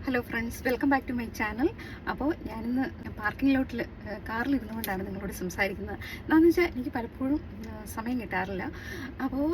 Hello friends, welcome back to my channel. അപ്പോൾ ഞാനിന്ന് parking ലോട്ടിൽ കാറിൽ ഇരുന്നുകൊണ്ടാണ് നിങ്ങളോട് സംസാരിക്കുന്നത്. എന്താണെന്ന് വെച്ചാൽ എനിക്ക് പലപ്പോഴും സമയം കിട്ടാറില്ല. അപ്പോൾ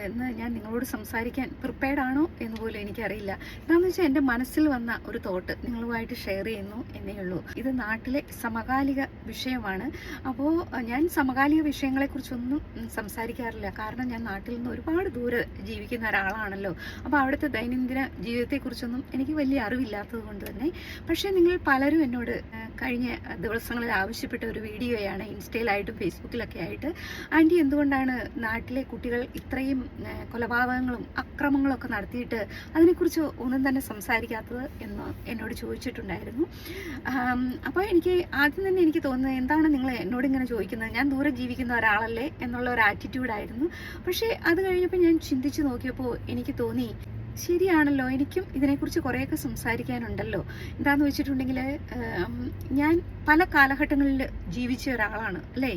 ഇന്ന് ഞാൻ നിങ്ങളോട് സംസാരിക്കാൻ പ്രിപ്പയർഡ് ആണോ എന്ന് പോലും എനിക്കറിയില്ല. എന്താണെന്ന് വെച്ചാൽ എൻ്റെ മനസ്സിൽ വന്ന ഒരു തോട്ട് നിങ്ങളുമായിട്ട് ഷെയർ ചെയ്യുന്നു എന്നേ ഉള്ളൂ. ഇത് നാട്ടിലെ സമകാലിക വിഷയമാണ്. അപ്പോൾ ഞാൻ സമകാലിക വിഷയങ്ങളെക്കുറിച്ചൊന്നും സംസാരിക്കാറില്ല. കാരണം ഞാൻ നാട്ടിൽ നിന്ന് ഒരുപാട് ദൂരെ ജീവിക്കുന്ന ഒരാളാണല്ലോ. അപ്പോൾ അവിടുത്തെ ദൈനംദിന ജീവിതത്തെക്കുറിച്ചൊന്നും എനിക്ക് വലിയ അറിവില്ലാത്തത് കൊണ്ട് തന്നെ. പക്ഷേ നിങ്ങൾ പലരും എന്നോട് കഴിഞ്ഞ ദിവസങ്ങളിൽ ആവശ്യപ്പെട്ട ഒരു വീഡിയോയാണ് ഇൻസ്റ്റയിലായിട്ടും ഫേസ്ബുക്കിലൊക്കെ ആയിട്ട്. ആൻറ്റി, എന്തുകൊണ്ടാണ് നാട്ടിലെ കുട്ടികൾ ഇത്രയും കൊലപാതകങ്ങളും അക്രമങ്ങളും ഒക്കെ നടത്തിയിട്ട് അതിനെക്കുറിച്ച് ഒന്നും തന്നെ സംസാരിക്കാത്തത് എന്ന് എന്നോട് ചോദിച്ചിട്ടുണ്ടായിരുന്നു. അപ്പോൾ എനിക്ക് ആദ്യം തന്നെ എനിക്ക് തോന്നുന്നത്, എന്താണ് നിങ്ങൾ എന്നോട് ഇങ്ങനെ ചോദിക്കുന്നത്, ഞാൻ ദൂരെ ജീവിക്കുന്ന ഒരാളല്ലേ എന്നുള്ള ഒരു ആറ്റിറ്റ്യൂഡായിരുന്നു. പക്ഷേ അത് കഴിഞ്ഞപ്പോൾ ഞാൻ ചിന്തിച്ച് നോക്കിയപ്പോൾ എനിക്ക് തോന്നി, ശരിയാണല്ലോ, എനിക്കും ഇതിനെക്കുറിച്ച് കുറേയൊക്കെ സംസാരിക്കാനുണ്ടല്ലോ. എന്താണെന്ന് വെച്ചിട്ടുണ്ടെങ്കിൽ ഞാൻ പല കാലഘട്ടങ്ങളിൽ ജീവിച്ച ഒരാളാണ് അല്ലേ.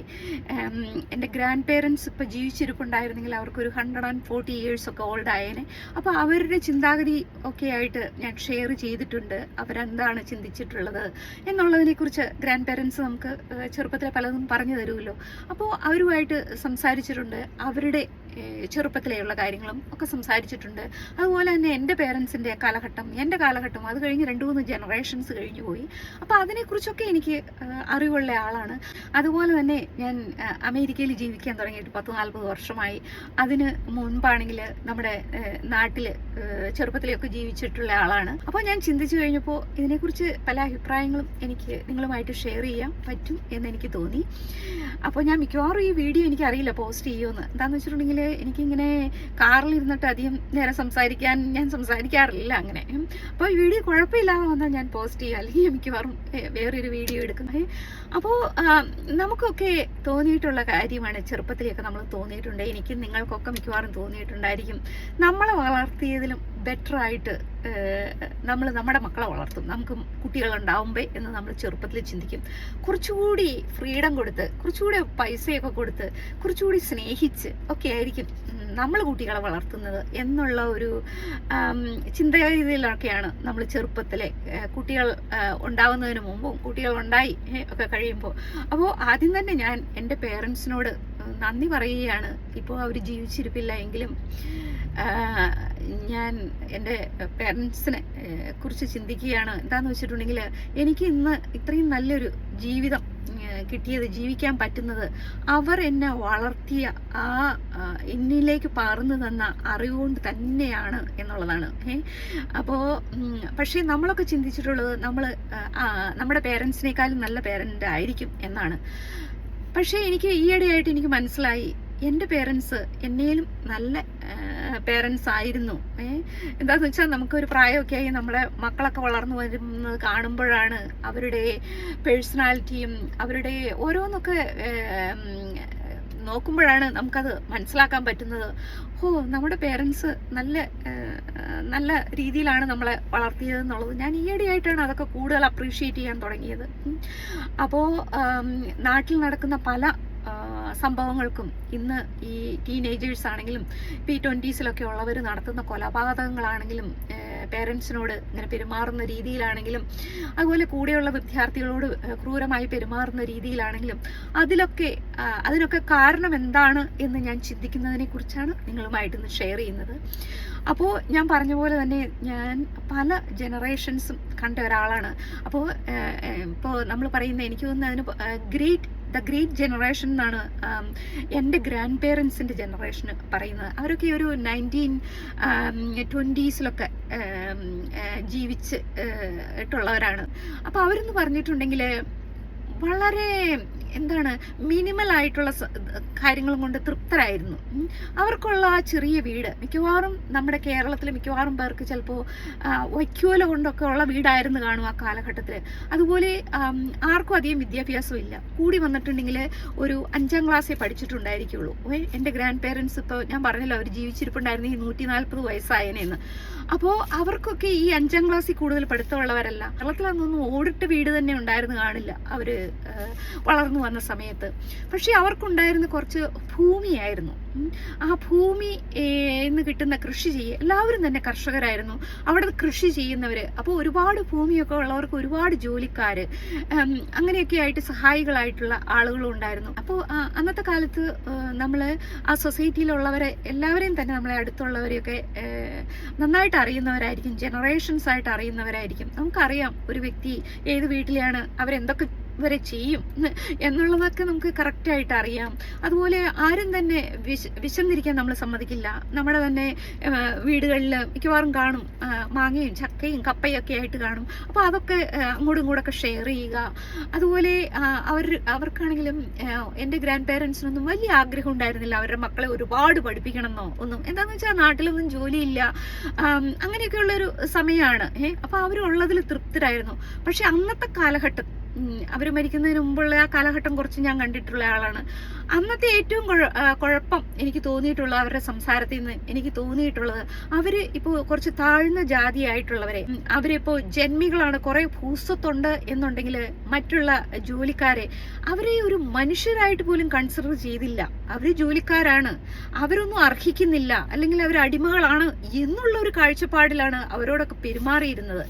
എൻ്റെ ഗ്രാൻഡ് പേരൻസ് ഇപ്പോൾ ജീവിച്ചിരിപ്പുണ്ടായിരുന്നെങ്കിൽ അവർക്കൊരു 140 ഇയേഴ്സൊക്കെ ഓൾഡ് ആയേനെ. അപ്പോൾ അവരുടെ ചിന്താഗതി ഒക്കെ ആയിട്ട് ഞാൻ ഷെയർ ചെയ്തിട്ടുണ്ട്. അവരെന്താണ് ചിന്തിച്ചിട്ടുള്ളത് എന്നുള്ളതിനെക്കുറിച്ച് ഗ്രാൻഡ് പേരൻസ് നമുക്ക് ചെറുപ്പത്തിൽ പലതും പറഞ്ഞു തരുമല്ലോ. അപ്പോൾ അവരുമായിട്ട് സംസാരിച്ചിട്ടുണ്ട്. അവരുടെ ചെറുപ്പത്തിലെയുള്ള കാര്യങ്ങളും ഒക്കെ സംസാരിച്ചിട്ടുണ്ട്. അതുപോലെ തന്നെ എൻ്റെ പേരൻസിൻ്റെ കാലഘട്ടം, എൻ്റെ കാലഘട്ടം, അത് കഴിഞ്ഞ് 2-3 ജനറേഷൻസ് കഴിഞ്ഞു പോയി. അപ്പോൾ അതിനെക്കുറിച്ചൊക്കെ എനിക്ക് അറിവുള്ള ആളാണ്. അതുപോലെ തന്നെ ഞാൻ അമേരിക്കയിൽ ജീവിക്കാൻ തുടങ്ങിയിട്ട് 10-40 വർഷമായി. അതിന് മുൻപാണെങ്കിൽ നമ്മുടെ നാട്ടിൽ ചെറുപ്പത്തിലൊക്കെ ജീവിച്ചിട്ടുള്ള ആളാണ്. അപ്പോൾ ഞാൻ ചിന്തിച്ചു കഴിഞ്ഞപ്പോൾ ഇതിനെക്കുറിച്ച് പല അഭിപ്രായങ്ങളും എനിക്ക് നിങ്ങളുമായിട്ട് ഷെയർ ചെയ്യാൻ പറ്റും എന്നെനിക്ക് തോന്നി. അപ്പോൾ ഞാൻ മിക്കവാറും ഈ വീഡിയോ എനിക്കറിയില്ല പോസ്റ്റ് ചെയ്യുമെന്ന്. എന്താണെന്ന് വെച്ചിട്ടുണ്ടെങ്കിൽ എനിക്കിങ്ങനെ കാറിലിരുന്നിട്ട് അധികം നേരം ഞാൻ സംസാരിക്കാറില്ല അങ്ങനെ. അപ്പോൾ ഈ വീഡിയോ കുഴപ്പമില്ലാതെ വന്നാൽ ഞാൻ പോസ്റ്റ് ചെയ്യുക, അല്ലെങ്കിൽ മിക്കവാറും വേറൊരു വീഡിയോ എടുക്കും. അപ്പോൾ നമുക്കൊക്കെ തോന്നിയിട്ടുള്ള കാര്യമാണ്, ചെറുപ്പത്തിലൊക്കെ നമ്മൾ തോന്നിയിട്ടുണ്ട്. എനിക്കും നിങ്ങൾക്കൊക്കെ മിക്കവാറും തോന്നിയിട്ടുണ്ടായിരിക്കും, നമ്മളെ വളർത്തിയതിലും ബെറ്ററായിട്ട് നമ്മൾ നമ്മുടെ മക്കളെ വളർത്തും, നമുക്ക് കുട്ടികളുണ്ടാവുമ്പോൾ എന്ന് നമ്മൾ ചെറുപ്പത്തിൽ ചിന്തിക്കും. കുറച്ചുകൂടി ഫ്രീഡം കൊടുത്ത്, കുറച്ചുകൂടി പൈസയൊക്കെ കൊടുത്ത്, കുറച്ചുകൂടി സ്നേഹിച്ച് ഒക്കെ ആയിരിക്കും നമ്മൾ കുട്ടികളെ വളർത്തുന്നത് എന്നുള്ള ഒരു ചിന്താഗതിയിലൊക്കെയാണ് നമ്മൾ ചെറുപ്പത്തിലെ കുട്ടികൾ ഉണ്ടാവുന്നതിന് മുമ്പും കുട്ടികൾ ഉണ്ടായി ഒക്കെ കഴിയുമ്പോൾ. അപ്പോൾ ആദ്യം തന്നെ ഞാൻ എൻ്റെ പേരൻസിനോട് നന്ദി പറയുകയാണ്. ഇപ്പോൾ അവർ ജീവിച്ചിരിപ്പില്ല എങ്കിലും ഞാൻ എൻ്റെ പേരൻസിനെ കുറിച്ച് ചിന്തിക്കുകയാണ്. എന്താണെന്ന് വെച്ചിട്ടുണ്ടെങ്കിൽ എനിക്ക് ഇന്ന് ഇത്രയും നല്ലൊരു ജീവിതം കിട്ടിയത്, ജീവിക്കാൻ പറ്റുന്നത് അവർ എന്നെ വളർത്തിയ എന്നിലേക്ക് പകർന്നു തന്ന അറിവുകൊണ്ട് തന്നെയാണ് എന്നുള്ളതാണ്. അപ്പോൾ പക്ഷേ നമ്മളൊക്കെ ചിന്തിച്ചിട്ടുള്ളത് നമ്മുടെ പേരൻസിനേക്കാളും നല്ല പേരൻ്റ് ആയിരിക്കും എന്നാണ്. പക്ഷേ എനിക്ക് ഈയിടെയായിട്ട് എനിക്ക് മനസ്സിലായി, എൻ്റെ പേരൻസ് എന്നേലും നല്ല പേരൻസ് ആയിരുന്നു. എന്താണെന്ന് വെച്ചാൽ നമുക്കൊരു പ്രായമൊക്കെ ആയി നമ്മളെ മക്കളൊക്കെ വളർന്നു വരുന്നത് കാണുമ്പോഴാണ് അവരുടെ പേഴ്സണാലിറ്റിയും അവരുടെ ഓരോന്നൊക്കെ നോക്കുമ്പോഴാണ് നമുക്കത് മനസ്സിലാക്കാൻ പറ്റുന്നത്. നമ്മുടെ പേരൻസ് നല്ല രീതിയിലാണ് നമ്മളെ വളർത്തിയതെന്നുള്ളത് ഞാൻ ഈയിടെയായിട്ടാണ് അതൊക്കെ കൂടുതൽ അപ്രീഷിയേറ്റ് ചെയ്യാൻ തുടങ്ങിയത്. അപ്പോൾ നാട്ടിൽ നടക്കുന്ന പല സംഭവങ്ങൾക്കും ഇന്ന് ഈ ടീനേജേഴ്സ് ആണെങ്കിലും ഇപ്പോൾ ഈ 20s ഉള്ളവർ നടത്തുന്ന കൊലപാതകങ്ങളാണെങ്കിലും പേരൻസിനോട് ഇങ്ങനെ പെരുമാറുന്ന രീതിയിലാണെങ്കിലും അതുപോലെ കൂടെയുള്ള വിദ്യാർത്ഥികളോട് ക്രൂരമായി പെരുമാറുന്ന രീതിയിലാണെങ്കിലും അതിനൊക്കെ കാരണം എന്താണ് എന്ന് ഞാൻ ചിന്തിക്കുന്നതിനെ കുറിച്ചാണ് നിങ്ങളുമായിട്ടൊന്ന് ഷെയർ ചെയ്യുന്നത്. അപ്പോൾ ഞാൻ പറഞ്ഞ പോലെ തന്നെ ഞാൻ പല ജനറേഷൻസും കണ്ട ഒരാളാണ്. അപ്പോൾ നമ്മൾ പറയുന്ന, എനിക്ക് തോന്നുന്നത് അതിന് ദ ഗ്രേറ്റ് ജനറേഷൻ എന്നാണ് എൻ്റെ ഗ്രാൻഡ് പേരൻസിൻ്റെ ജനറേഷന് പറയുന്നത്. അവരൊക്കെ ഒരു 1920s ജീവിച്ചിട്ടുള്ളവരാണ്. അപ്പോൾ അവരെന്ന് പറഞ്ഞിട്ടുണ്ടെങ്കിൽ വളരെ മിനിമൽ ആയിട്ടുള്ള കാര്യങ്ങളും കൊണ്ട് തൃപ്തരായിരുന്നു. അവർക്കുള്ള ആ ചെറിയ വീട് മിക്കവാറും നമ്മുടെ കേരളത്തിൽ മിക്കവാറും പേർക്ക് ചിലപ്പോൾ വൈക്കോല കൊണ്ടൊക്കെ ഉള്ള വീടായിരുന്നു കാണും ആ കാലഘട്ടത്തിൽ. അതുപോലെ ആർക്കും അധികം വിദ്യാഭ്യാസം ഇല്ല. കൂടി വന്നിട്ടുണ്ടെങ്കിൽ ഒരു 5ാം ക്ലാസ്സിൽ പഠിച്ചിട്ടുണ്ടായിരിക്കുള്ളൂ. എൻ്റെ ഗ്രാൻഡ് പേരൻസ് ഇപ്പോൾ ഞാൻ പറഞ്ഞല്ലോ, അവർ ജീവിച്ചിരിപ്പുണ്ടായിരുന്നു ഈ 140 വയസ്സായനെന്ന്. അപ്പോൾ അവർക്കൊക്കെ ഈ 5ാം ക്ലാസ്സിൽ കൂടുതൽ പഠിത്തമുള്ളവരല്ല. കേരളത്തിലൊന്നും ഓടിട്ട് വീട് തന്നെ ഉണ്ടായിരുന്നു കാണില്ല അവർ വളർന്നു വന്ന സമയത്ത്. പക്ഷേ അവർക്കുണ്ടായിരുന്ന കുറച്ച് ഭൂമിയായിരുന്നു. ആ ഭൂമി ന്ന് കിട്ടുന്ന കൃഷി എല്ലാവരും തന്നെ കർഷകരായിരുന്നു, അവിടെ കൃഷി ചെയ്യുന്നവർ. അപ്പോൾ ഒരുപാട് ഭൂമിയൊക്കെ ഉള്ളവർക്ക് ഒരുപാട് ജോലിക്കാർ, അങ്ങനെയൊക്കെ ആയിട്ട് സഹായികളായിട്ടുള്ള ആളുകളും ഉണ്ടായിരുന്നു. അപ്പോൾ അന്നത്തെ കാലത്ത് നമ്മൾ ആ സൊസൈറ്റിയിലുള്ളവരെ എല്ലാവരെയും തന്നെ നമ്മളെ അടുത്തുള്ളവരെയൊക്കെ നന്നായിട്ട് അറിയുന്നവരായിരിക്കും, ജനറേഷൻസ് ആയിട്ട് അറിയുന്നവരായിരിക്കും. നമുക്കറിയാം ഒരു വ്യക്തി ഏത് വീട്ടിലാണ്, അവരെന്തൊക്കെ വരെ ചെയ്യും എന്നുള്ളതൊക്കെ നമുക്ക് കറക്റ്റായിട്ട് അറിയാം. അതുപോലെ ആരും തന്നെ വിശന്നിരിക്കാൻ നമ്മൾ സമ്മതിക്കില്ല. നമ്മുടെ തന്നെ വീടുകളിൽ മിക്കവാറും കാണും മാങ്ങയും ചക്കയും കപ്പയും ഒക്കെ ആയിട്ട് കാണും. അപ്പോൾ അതൊക്കെ അങ്ങോട്ടും ഇങ്ങോട്ടൊക്കെ ഷെയർ ചെയ്യുക. അതുപോലെ അവർക്കാണെങ്കിലും എൻ്റെ ഗ്രാൻഡ് പേരൻസിനൊന്നും വലിയ ആഗ്രഹം ഉണ്ടായിരുന്നില്ല അവരുടെ മക്കളെ ഒരുപാട് പഠിപ്പിക്കണമെന്നോ ഒന്നും. എന്താണെന്ന് വെച്ചാൽ നാട്ടിലൊന്നും ജോലിയില്ല, അങ്ങനെയൊക്കെയുള്ളൊരു സമയമാണ്. അപ്പോൾ അവരുള്ളതിൽ തൃപ്തരായിരുന്നു. പക്ഷെ അന്നത്തെ കാലഘട്ടം, അവർ മരിക്കുന്നതിന് മുമ്പുള്ള ആ കാലഘട്ടം കുറച്ച് ഞാൻ കണ്ടിട്ടുള്ള ആളാണ്. അന്നത്തെ ഏറ്റവും കുഴപ്പം എനിക്ക് തോന്നിയിട്ടുള്ള അവരുടെ സംസാരത്തിൽ നിന്ന് എനിക്ക് തോന്നിയിട്ടുള്ളത്, അവര് ഇപ്പോൾ കുറച്ച് താഴ്ന്ന ജാതിയായിട്ടുള്ളവരെ, അവരിപ്പോൾ ജന്മികളാണ്, കുറെ ഭൂസ്വത്തുണ്ട് എന്നുണ്ടെങ്കിൽ മറ്റുള്ള ജോലിക്കാരെ അവരെ ഒരു മനുഷ്യരായിട്ട് പോലും കൺസിഡർ ചെയ്തില്ല. അവര് ജോലിക്കാരാണ്, അവരൊന്നും അർഹിക്കുന്നില്ല, അല്ലെങ്കിൽ അവർ അടിമകളാണ് എന്നുള്ള ഒരു കാഴ്ചപ്പാടിലാണ് അവരോടൊക്കെ പെരുമാറിയിരുന്നത്.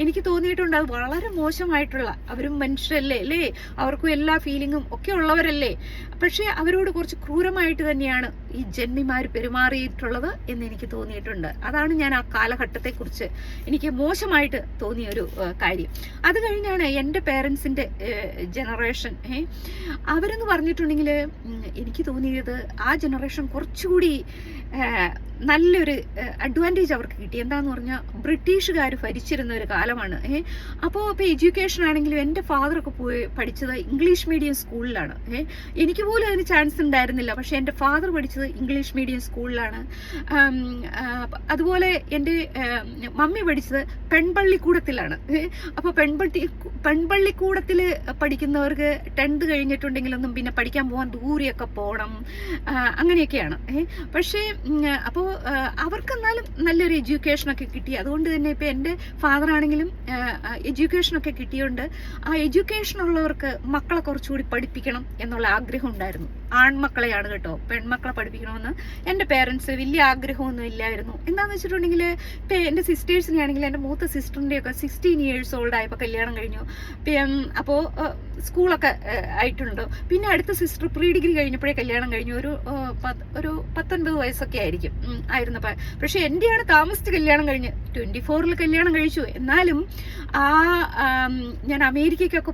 എനിക്ക് തോന്നിയിട്ടുണ്ട് അത് വളരെ മോശമായിട്ടുള്ള, അവരും മനുഷ്യരല്ലേ അല്ലേ, അവർക്കും എല്ലാ ഫീലിങ്ങും ഒക്കെ ഉള്ളവരല്ലേ, പക്ഷെ അവരോട് കുറച്ച് ക്രൂരമായിട്ട് തന്നെയാണ് ഈ ജന്മിമാർ പെരുമാറിയിട്ടുള്ളത് എന്ന് എനിക്ക് തോന്നിയിട്ടുണ്ട്. അതാണ് ഞാൻ ആ കാലഘട്ടത്തെക്കുറിച്ച് എനിക്ക് മോശമായിട്ട് തോന്നിയ ഒരു കാര്യം. അത് കഴിഞ്ഞാണ് എൻ്റെ പേരൻസിൻ്റെ ജനറേഷൻ. അവരെന്ന് പറഞ്ഞിട്ടുണ്ടെങ്കിൽ എനിക്ക് തോന്നിയത് ആ ജനറേഷൻ കുറച്ചുകൂടി നല്ലൊരു അഡ്വാൻറ്റേജ് അവർക്ക് കിട്ടി. എന്താന്ന് പറഞ്ഞാൽ ബ്രിട്ടീഷുകാർ ഭരിച്ചിരുന്ന ഒരു കാലമാണ്. അപ്പോൾ ഇപ്പോൾ എഡ്യൂക്കേഷൻ ആണെങ്കിലും എൻ്റെ ഫാദറൊക്കെ പോയി പഠിച്ചത് ഇംഗ്ലീഷ് മീഡിയം സ്കൂളിലാണ്. എനിക്ക് പോലും അതിന് ചാൻസ് ഉണ്ടായിരുന്നില്ല, പക്ഷെ എൻ്റെ ഫാദർ പഠിച്ചത് ഇംഗ്ലീഷ് മീഡിയം സ്കൂളിലാണ്. അതുപോലെ എൻ്റെ മമ്മി പഠിച്ചത് പെൺപള്ളിക്കൂടത്തിലാണ്. അപ്പോൾ പെൺപള്ളിക്കൂടത്തിൽ പഠിക്കുന്നവർക്ക് 10th കഴിഞ്ഞിട്ടുണ്ടെങ്കിലൊന്നും പിന്നെ പഠിക്കാൻ പോകാൻ ദൂരെയൊക്കെ പോകണം, അങ്ങനെയൊക്കെയാണ്. പക്ഷേ അപ്പോൾ അവർക്കെന്നാലും നല്ലൊരു എഡ്യൂക്കേഷനൊക്കെ കിട്ടി. അതുകൊണ്ട് തന്നെ ഇപ്പം എൻ്റെ ഫാദറാണെങ്കിലും എഡ്യൂക്കേഷനൊക്കെ കിട്ടിയോണ്ട് ആ എഡ്യൂക്കേഷൻ ഉള്ളവർക്ക് മക്കളെ കുറച്ചുകൂടി പഠിപ്പിക്കണം എന്നുള്ള ആഗ്രഹം ഉണ്ടായിരുന്നു. ആൺമക്കളെയാണ് കേട്ടോ, പെൺമക്കളെ പഠിപ്പിക്കണമെന്ന് എൻ്റെ പേരൻസ് വലിയ ആഗ്രഹമൊന്നും ഇല്ലായിരുന്നു. എന്താണെന്ന് വെച്ചിട്ടുണ്ടെങ്കിൽ ഇപ്പം എൻ്റെ സിസ്റ്റേഴ്സിനെ ആണെങ്കിൽ, എൻ്റെ മൂത്ത സിസ്റ്ററിൻ്റെയൊക്കെ 16 years old ആയപ്പോൾ കല്യാണം കഴിഞ്ഞു. അപ്പോൾ സ്കൂളൊക്കെ ആയിട്ടുണ്ട്. പിന്നെ അടുത്ത സിസ്റ്റർ പ്രീ ഡിഗ്രി കഴിഞ്ഞപ്പോഴേ കല്യാണം കഴിഞ്ഞു. ഒരു 19 വയസ്സൊക്കെ ആയിരുന്നു. പക്ഷെ എൻ്റെയാണ് താമസിച്ച് കല്യാണം കഴിഞ്ഞ് 24 കല്യാണം കഴിച്ചു. എന്നാലും ഞാൻ അമേരിക്കയ്ക്കൊക്കെ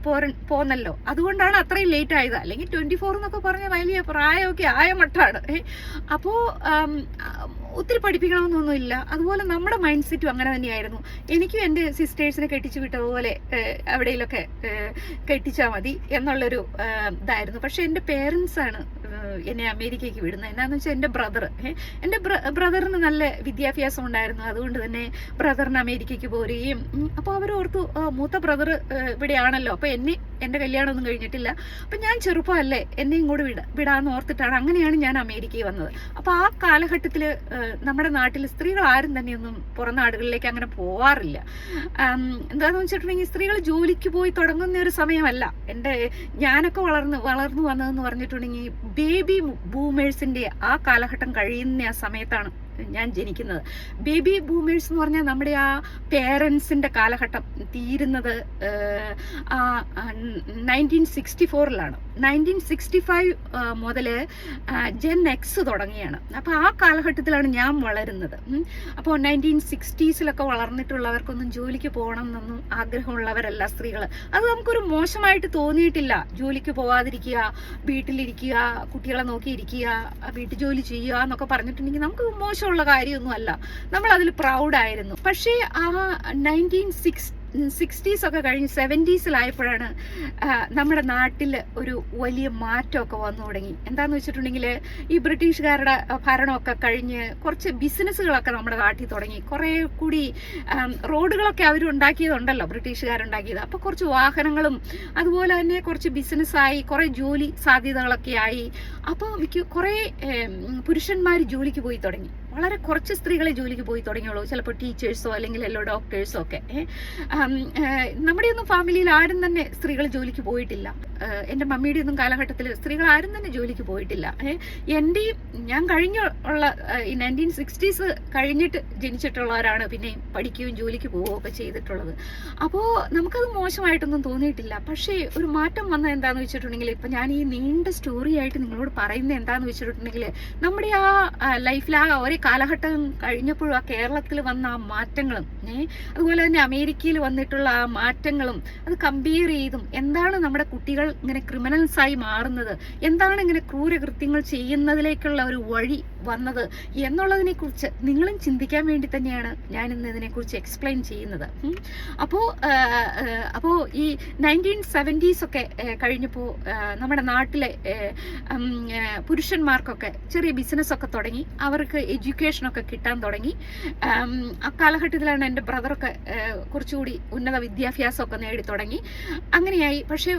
പോന്നല്ലോ, അതുകൊണ്ടാണ് അത്രയും ലേറ്റ് ആയത്. അല്ലെങ്കിൽ 24 എന്നൊക്കെ പറഞ്ഞ വലിയ പ്രായമൊക്കെ ആയ മട്ടാണ്. അപ്പോൾ ഒത്തിരി പഠിപ്പിക്കണമെന്നൊന്നുമില്ല. അതുപോലെ നമ്മുടെ മൈൻഡ് സെറ്റും അങ്ങനെ തന്നെയായിരുന്നു. എനിക്കും എൻ്റെ സിസ്റ്റേഴ്സിനെ കെട്ടിച്ചു വിട്ടതുപോലെ എവിടെയെങ്കിലൊക്കെ കെട്ടിച്ചാൽ മതി എന്നുള്ളൊരു ഇതായിരുന്നു. പക്ഷെ എൻ്റെ പേരൻസാണ് എന്നെ അമേരിക്കയ്ക്ക് വിടുന്നത്. എന്താണെന്ന് വെച്ചാൽ എൻ്റെ ബ്രദറിന് നല്ല വിദ്യാഭ്യാസം ഉണ്ടായിരുന്നു. അതുകൊണ്ട് തന്നെ ബ്രദറിന് അമേരിക്കയ്ക്ക് പോരുകയും, അപ്പോൾ അവരോർത്തു മൂത്ത ബ്രദർ ഇവിടെയാണല്ലോ, അപ്പോൾ എൻ്റെ കല്യാണമൊന്നും കഴിഞ്ഞിട്ടില്ല, അപ്പം ഞാൻ ചെറുപ്പമല്ലേ, എന്നെ ഇങ്ങോട്ട് വിടാമെന്ന് ഓർത്തിട്ടാണ്, അങ്ങനെയാണ് ഞാൻ അമേരിക്കയിൽ വന്നത്. അപ്പോൾ ആ കാലഘട്ടത്തിൽ നമ്മുടെ നാട്ടിൽ സ്ത്രീകൾ ആരും തന്നെയൊന്നും പുറം നാടുകളിലേക്ക് അങ്ങനെ പോവാറില്ല. എന്താണെന്ന് വെച്ചിട്ടുണ്ടെങ്കിൽ സ്ത്രീകൾ ജോലിക്ക് പോയി തുടങ്ങുന്ന ഒരു സമയമല്ല. ഞാനൊക്കെ വളർന്നു വന്നതെന്ന് പറഞ്ഞിട്ടുണ്ടെങ്കിൽ ബേബി ബൂമേഴ്സിൻ്റെ ആ കാലഘട്ടം കഴിയുന്ന ആ സമയത്താണ് ഞാൻ ജനിക്കുന്നത്. ബേബി ബൂമേഴ്സ് എന്ന് പറഞ്ഞാൽ നമ്മുടെ ആ പേരൻസിൻ്റെ കാലഘട്ടം തീരുന്നത് 1964 1965 മുതൽ ജെൻ എക്സ് തുടങ്ങിയാണ്. അപ്പോൾ ആ കാലഘട്ടത്തിലാണ് ഞാൻ വളരുന്നത്. അപ്പോൾ 1960s വളർന്നിട്ടുള്ളവർക്കൊന്നും ജോലിക്ക് പോകണം എന്നൊന്നും ആഗ്രഹമുള്ളവരല്ല സ്ത്രീകൾ. അത് നമുക്കൊരു മോശമായിട്ട് തോന്നിയിട്ടില്ല. ജോലിക്ക് പോവാതിരിക്കുക, വീട്ടിലിരിക്കുക, കുട്ടികളെ നോക്കിയിരിക്കുക, വീട്ടു ജോലി ചെയ്യുക എന്നൊക്കെ പറഞ്ഞിട്ടുണ്ടെങ്കിൽ നമുക്ക് മോശമുള്ള കാര്യമൊന്നും അല്ല. നമ്മൾ അതിൽ പ്രൗഡായിരുന്നു. പക്ഷേ ആ 1960s കഴിഞ്ഞ് 70s നമ്മുടെ നാട്ടിൽ ഒരു വലിയ മാറ്റമൊക്കെ വന്നു തുടങ്ങി. എന്താണെന്ന് വെച്ചിട്ടുണ്ടെങ്കിൽ ഈ ബ്രിട്ടീഷുകാരുടെ ഭരണമൊക്കെ കഴിഞ്ഞ് കുറച്ച് ബിസിനസ്സുകളൊക്കെ നമ്മുടെ നാട്ടിൽ തുടങ്ങി. കുറേ കൂടി റോഡുകളൊക്കെ അവർ ഉണ്ടാക്കിയതുണ്ടല്ലോ, ബ്രിട്ടീഷുകാരുണ്ടാക്കിയത്. അപ്പോൾ കുറച്ച് വാഹനങ്ങളും അതുപോലെ തന്നെ കുറച്ച് ബിസിനസ്സായി, കുറേ ജോലി സാധ്യതകളൊക്കെ ആയി. അപ്പോൾ കുറേ പുരുഷന്മാർ ജോലിക്ക് പോയി തുടങ്ങി. വളരെ കുറച്ച് സ്ത്രീകളെ ജോലിക്ക് പോയി തുടങ്ങിയുള്ളൂ, ചിലപ്പോൾ ടീച്ചേഴ്സോ അല്ലെങ്കിൽ എല്ലോ ഡോക്ടേഴ്സോ ഒക്കെ. നമ്മുടെ ഒന്നും ഫാമിലിയിൽ ആരും തന്നെ സ്ത്രീകൾ ജോലിക്ക് പോയിട്ടില്ല. എൻ്റെ മമ്മിയുടെ ഒന്നും കാലഘട്ടത്തിൽ സ്ത്രീകൾ ആരും തന്നെ ജോലിക്ക് പോയിട്ടില്ല. എൻ്റെയും ഞാൻ കഴിഞ്ഞുള്ള ഈ 1960s കഴിഞ്ഞിട്ട് ജനിച്ചിട്ടുള്ളവരാണ് പിന്നെയും പഠിക്കുകയും ജോലിക്ക് പോവുകയും ഒക്കെ ചെയ്തിട്ടുള്ളത്. അപ്പോൾ നമുക്കത് മോശമായിട്ടൊന്നും തോന്നിയിട്ടില്ല. പക്ഷേ ഒരു മാറ്റം വന്നത് എന്താണെന്ന് വെച്ചിട്ടുണ്ടെങ്കിൽ, ഇപ്പം ഞാൻ ഈ നീണ്ട സ്റ്റോറി ആയിട്ട് നിങ്ങളോട് പറയുന്നത് എന്താണെന്ന് വെച്ചിട്ടുണ്ടെങ്കിൽ, നമ്മുടെ ആ ലൈഫിൽ ആ ഒരേ കാലഘട്ടം കഴിഞ്ഞപ്പോഴും ആ കേരളത്തിൽ വന്ന ആ മാറ്റങ്ങളും അതുപോലെ തന്നെ അമേരിക്കയിൽ വന്നിട്ടുള്ള ആ മാറ്റങ്ങളും അത് കമ്പയർ ചെയ്തും എന്താണ് നമ്മുടെ കുട്ടികൾ ഇങ്ങനെ ക്രിമിനൽസായി മാറുന്നത്, എന്താണ് ഇങ്ങനെ ക്രൂരകൃത്യങ്ങൾ ചെയ്യുന്നതിലേക്കുള്ള ഒരു വഴി വന്നത് എന്നുള്ളതിനെ കുറിച്ച് നിങ്ങളും ചിന്തിക്കാൻ വേണ്ടി തന്നെയാണ് ഞാൻ ഇന്ന് ഇതിനെക്കുറിച്ച് എക്സ്പ്ലെയിൻ ചെയ്യുന്നത്. അപ്പോൾ ഈ 1970s ഒക്കെ കഴിഞ്ഞപ്പോൾ നമ്മുടെ നാട്ടിലെ പുരുഷന്മാർക്കൊക്കെ ചെറിയ ബിസിനസ്സൊക്കെ തുടങ്ങി, അവർക്ക് എഡ്യൂക്കേഷനൊക്കെ കിട്ടാൻ തുടങ്ങി. ആ കാലഘട്ടത്തിലാണ് എൻ്റെ ബ്രദറൊക്കെ കുറച്ചുകൂടി ഉന്നത വിദ്യാഭ്യാസമൊക്കെ നേടി തുടങ്ങി. അങ്ങനെയായി. പക്ഷേ